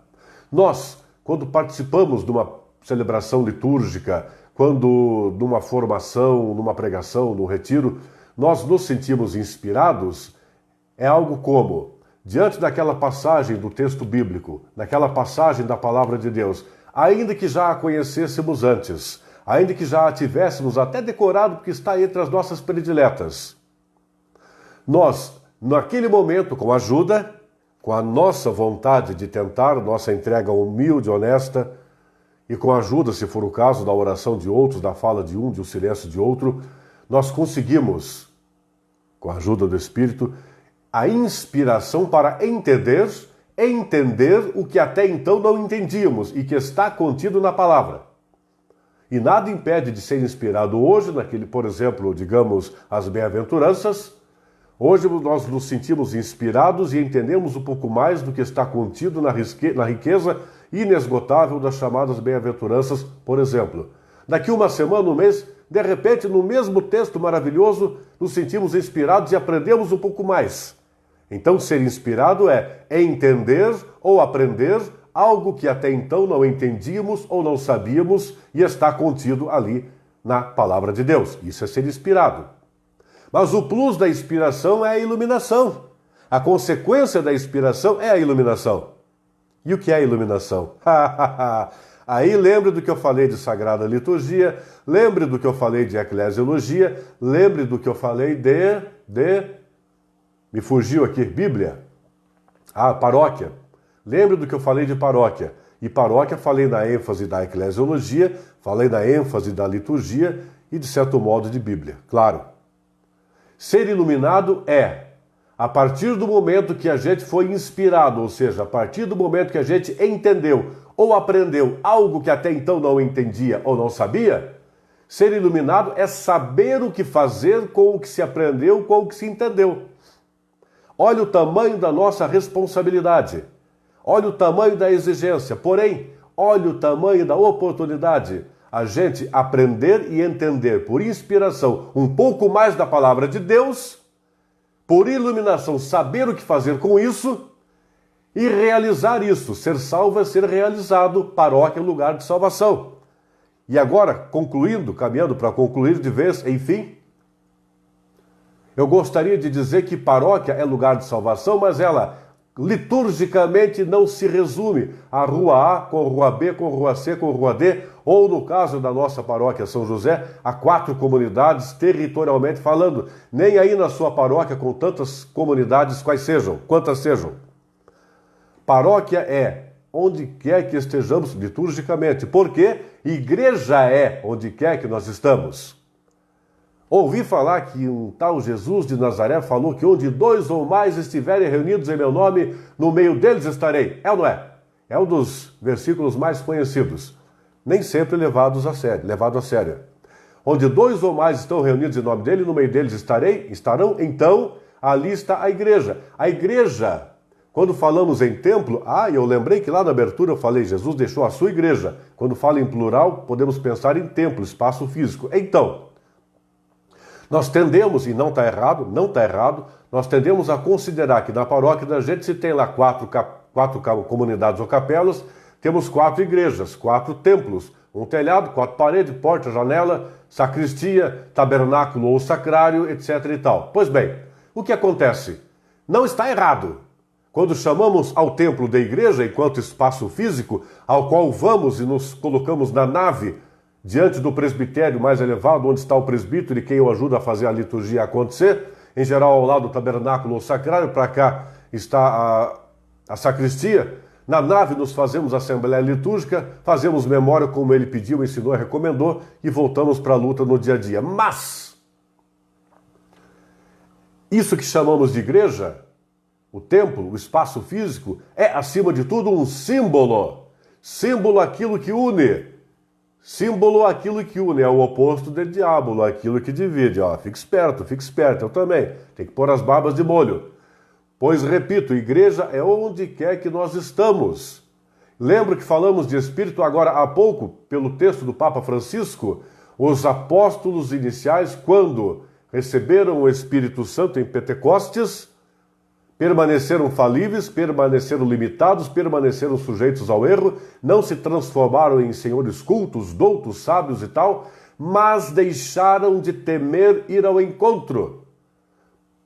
Speaker 1: Nós, quando participamos de uma celebração litúrgica, quando numa formação, numa pregação, num retiro, nós nos sentimos inspirados, é algo como, diante daquela passagem do texto bíblico, daquela passagem da palavra de Deus, ainda que já a conhecêssemos antes, ainda que já a tivéssemos até decorado, porque está entre as nossas prediletas, nós, naquele momento, com ajuda, com a nossa vontade de tentar, nossa entrega humilde, honesta, e com a ajuda, se for o caso, da oração de outros, da fala de um, de um silêncio de outro, nós conseguimos, com a ajuda do Espírito, a inspiração para entender o que até então não entendíamos e que está contido na palavra. E nada impede de ser inspirado hoje, naquele, por exemplo, digamos, as bem-aventuranças. Hoje nós nos sentimos inspirados e entendemos um pouco mais do que está contido na riqueza inesgotável das chamadas bem-aventuranças, por exemplo. Daqui uma semana, um mês, de repente, no mesmo texto maravilhoso, nos sentimos inspirados e aprendemos um pouco mais. Então, ser inspirado é entender ou aprender algo que até então não entendíamos ou não sabíamos e está contido ali na palavra de Deus. Isso é ser inspirado. Mas o plus da inspiração é a iluminação. A consequência da inspiração é a iluminação. E o que é a iluminação? Aí lembre do que eu falei de Sagrada Liturgia, lembre do que eu falei de Eclesiologia, lembre do que eu falei me fugiu aqui, Bíblia. Paróquia. Lembre do que eu falei de paróquia. E paróquia falei na ênfase da Eclesiologia, falei na ênfase da liturgia e, de certo modo, de Bíblia. Claro. Ser iluminado é, a partir do momento que a gente foi inspirado, ou seja, a partir do momento que a gente entendeu ou aprendeu algo que até então não entendia ou não sabia, ser iluminado é saber o que fazer com o que se aprendeu, com o que se entendeu. Olha o tamanho da nossa responsabilidade. Olha o tamanho da exigência. Porém, olha o tamanho da oportunidade. A gente aprender e entender por inspiração um pouco mais da palavra de Deus, por iluminação saber o que fazer com isso e realizar isso. Ser salvo é ser realizado, paróquia é lugar de salvação. E agora, concluindo, caminhando para concluir de vez, enfim, eu gostaria de dizer que paróquia é lugar de salvação, mas ela liturgicamente não se resume a rua A com rua B, com rua C, com rua D, ou no caso da nossa paróquia São José, a 4 comunidades territorialmente falando, nem aí na sua paróquia com tantas comunidades quantas sejam. Paróquia é onde quer que estejamos liturgicamente, porque igreja é onde quer que nós estamos. Ouvi falar que um tal Jesus de Nazaré falou que onde 2 ou mais estiverem reunidos em meu nome, no meio deles estarei. É ou não é? É um dos versículos mais conhecidos, nem sempre levado a sério. Onde 2 ou mais estão reunidos em nome dele, no meio deles estarão, então ali está a igreja. A igreja, quando falamos em templo, eu lembrei que lá na abertura eu falei, Jesus deixou a sua igreja. Quando fala em plural, podemos pensar em templo, espaço físico. Então, nós tendemos, e não está errado, nós tendemos a considerar que na paróquia da gente, se tem lá 4 comunidades ou capelas, temos 4 igrejas, 4 templos, um telhado, 4 paredes, porta, janela, sacristia, tabernáculo ou sacrário, etc. e tal. Pois bem, o que acontece? Não está errado. Quando chamamos ao templo de igreja, enquanto espaço físico, ao qual vamos e nos colocamos na nave, diante do presbitério mais elevado, onde está o presbítero e quem o ajuda a fazer a liturgia acontecer, em geral ao lado do tabernáculo ou sacrário, para cá está a sacristia. Na nave nos fazemos assembleia litúrgica, fazemos memória como ele pediu, ensinou e recomendou e voltamos para a luta no dia a dia. Mas, isso que chamamos de igreja, o templo, o espaço físico, é acima de tudo um símbolo. Símbolo aquilo que une. Símbolo aquilo que une, é o oposto de diabo, aquilo que divide. Fique esperto, eu também. Tem que pôr as barbas de molho. Pois, repito, igreja é onde quer que nós estamos. Lembro que falamos de Espírito agora há pouco, pelo texto do Papa Francisco, os apóstolos iniciais, quando receberam o Espírito Santo em Pentecostes, permaneceram falíveis, permaneceram limitados, permaneceram sujeitos ao erro, não se transformaram em senhores cultos, doutos, sábios e tal, mas deixaram de temer ir ao encontro.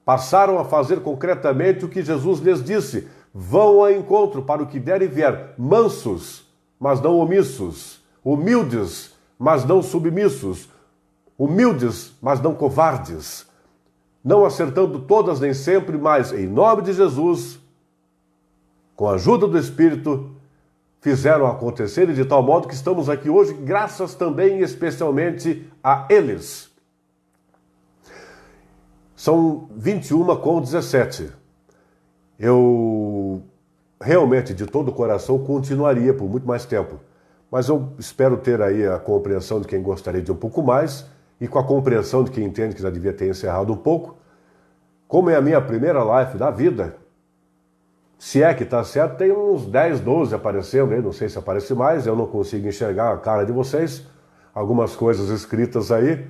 Speaker 1: Passaram a fazer concretamente o que Jesus lhes disse: vão ao encontro para o que der e vier, mansos, mas não omissos, humildes, mas não submissos, humildes, mas não covardes. Não acertando todas nem sempre, mas em nome de Jesus, com a ajuda do Espírito, fizeram acontecer e de tal modo que estamos aqui hoje, graças também especialmente a eles. São 21h17. Eu realmente, de todo o coração, continuaria por muito mais tempo, mas eu espero ter aí a compreensão de quem gostaria de um pouco mais, e com a compreensão de quem entende que já devia ter encerrado um pouco. Como é a minha primeira live da vida, se é que está certo, tem uns 10, 12 aparecendo aí, não sei se aparece mais, eu não consigo enxergar a cara de vocês, algumas coisas escritas aí,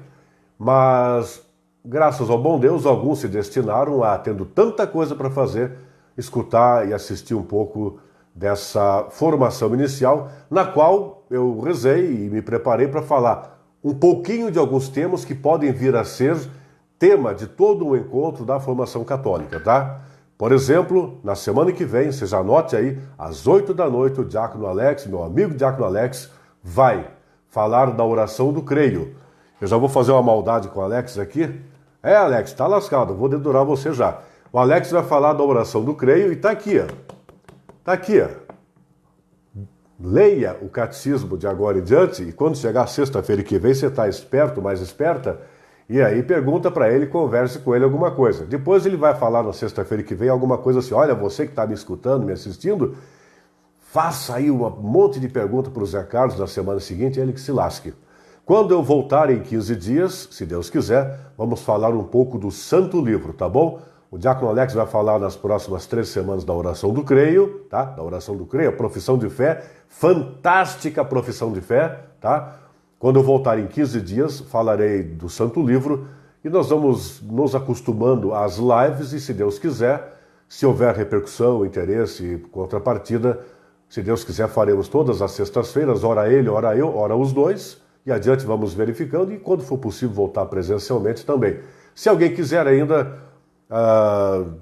Speaker 1: mas graças ao bom Deus, alguns se destinaram a, tendo tanta coisa para fazer, escutar e assistir um pouco dessa formação inicial, na qual eu rezei e me preparei para falar um pouquinho de alguns temas que podem vir a ser tema de todo o encontro da formação católica, tá? Por exemplo, na semana que vem, você já anote aí, às 20h, o Diácono Alex, meu amigo Diácono Alex, vai falar da oração do creio. Eu já vou fazer uma maldade com o Alex aqui. Alex, tá lascado, vou dedurar você já. O Alex vai falar da oração do creio e tá aqui, ó. Tá aqui, ó. Leia o catecismo de agora em diante e quando chegar sexta-feira que vem, você está esperto, mais esperta, e aí pergunta para ele, converse com ele alguma coisa. Depois ele vai falar na sexta-feira que vem alguma coisa assim: olha, você que está me escutando, me assistindo, faça aí um monte de perguntas para o Zé Carlos na semana seguinte, ele que se lasque. Quando eu voltar em 15 dias, se Deus quiser, vamos falar um pouco do Santo Livro, tá bom? O Diácono Alex vai falar nas próximas 3 semanas da oração do creio, tá? Da oração do creio, a profissão de fé, fantástica profissão de fé, tá? Quando eu voltar em 15 dias, falarei do Santo Livro e nós vamos nos acostumando às lives e, se Deus quiser, Se houver repercussão, interesse e contrapartida, se Deus quiser, faremos todas as sextas-feiras, ora ele, ora eu, ora os dois, e adiante vamos verificando, e quando for possível voltar presencialmente também. Se alguém quiser ainda,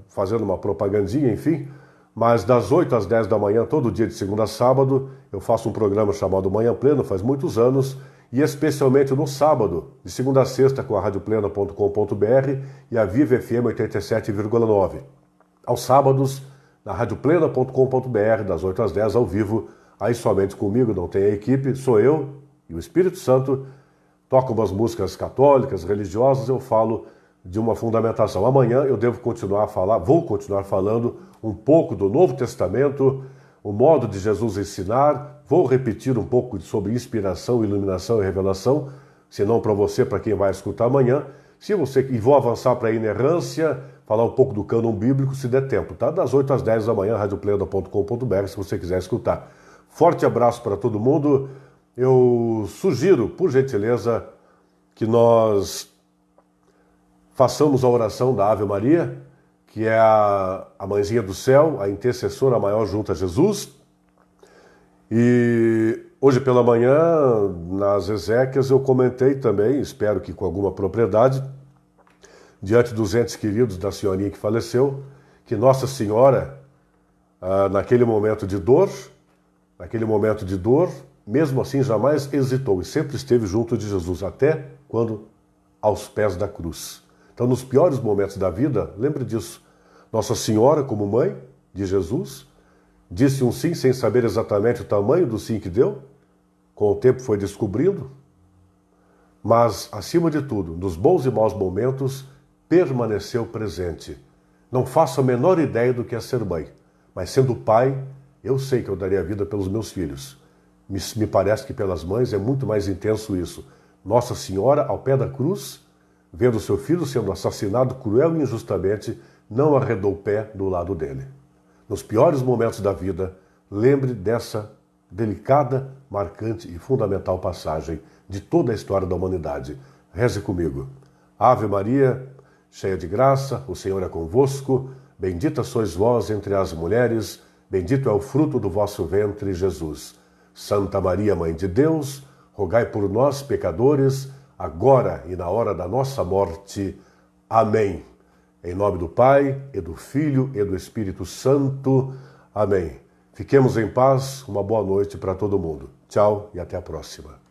Speaker 1: fazendo uma propagandinha, enfim, mas das 8 às 10 da manhã, todo dia de segunda a sábado, eu faço um programa chamado Manhã Plena, faz muitos anos, e especialmente no sábado, de segunda a sexta, com a radioplena.com.br e a Viva FM 87,9. Aos sábados, na radioplena.com.br, das 8 às 10, ao vivo, aí somente comigo, não tem a equipe, sou eu e o Espírito Santo, toco umas músicas católicas, religiosas, eu falo de uma fundamentação. Amanhã eu vou continuar falando um pouco do Novo Testamento, o modo de Jesus ensinar, vou repetir um pouco sobre inspiração, iluminação e revelação, se não para você, para quem vai escutar amanhã, e vou avançar para a inerrância, falar um pouco do cânon bíblico, se der tempo, tá? Das 8 às 10 da manhã, radioplena.com.br, se você quiser escutar. Forte abraço para todo mundo. Eu sugiro, por gentileza, que nós façamos a oração da Ave Maria, que é a mãezinha do céu, a intercessora maior junto a Jesus. E hoje pela manhã, nas exéquias, eu comentei também, espero que com alguma propriedade, diante dos entes queridos da senhorinha que faleceu, que Nossa Senhora, naquele momento de dor, mesmo assim jamais hesitou e sempre esteve junto de Jesus, até quando aos pés da cruz. Então, nos piores momentos da vida, lembre disso. Nossa Senhora, como mãe de Jesus, disse um sim sem saber exatamente o tamanho do sim que deu. Com o tempo foi descobrindo. Mas, acima de tudo, nos bons e maus momentos, permaneceu presente. Não faço a menor ideia do que é ser mãe. Mas, sendo pai, eu sei que eu daria a vida pelos meus filhos. Me parece que pelas mães é muito mais intenso isso. Nossa Senhora, ao pé da cruz, vendo seu filho sendo assassinado cruel e injustamente, não arredou o pé do lado dele. Nos piores momentos da vida, lembre dessa delicada, marcante e fundamental passagem de toda a história da humanidade. Reze comigo. Ave Maria, cheia de graça, o Senhor é convosco, bendita sois vós entre as mulheres, bendito é o fruto do vosso ventre, Jesus. Santa Maria, Mãe de Deus, rogai por nós, pecadores, agora e na hora da nossa morte. Amém. Em nome do Pai, e do Filho, e do Espírito Santo. Amém. Fiquemos em paz, uma boa noite para todo mundo. Tchau e até a próxima.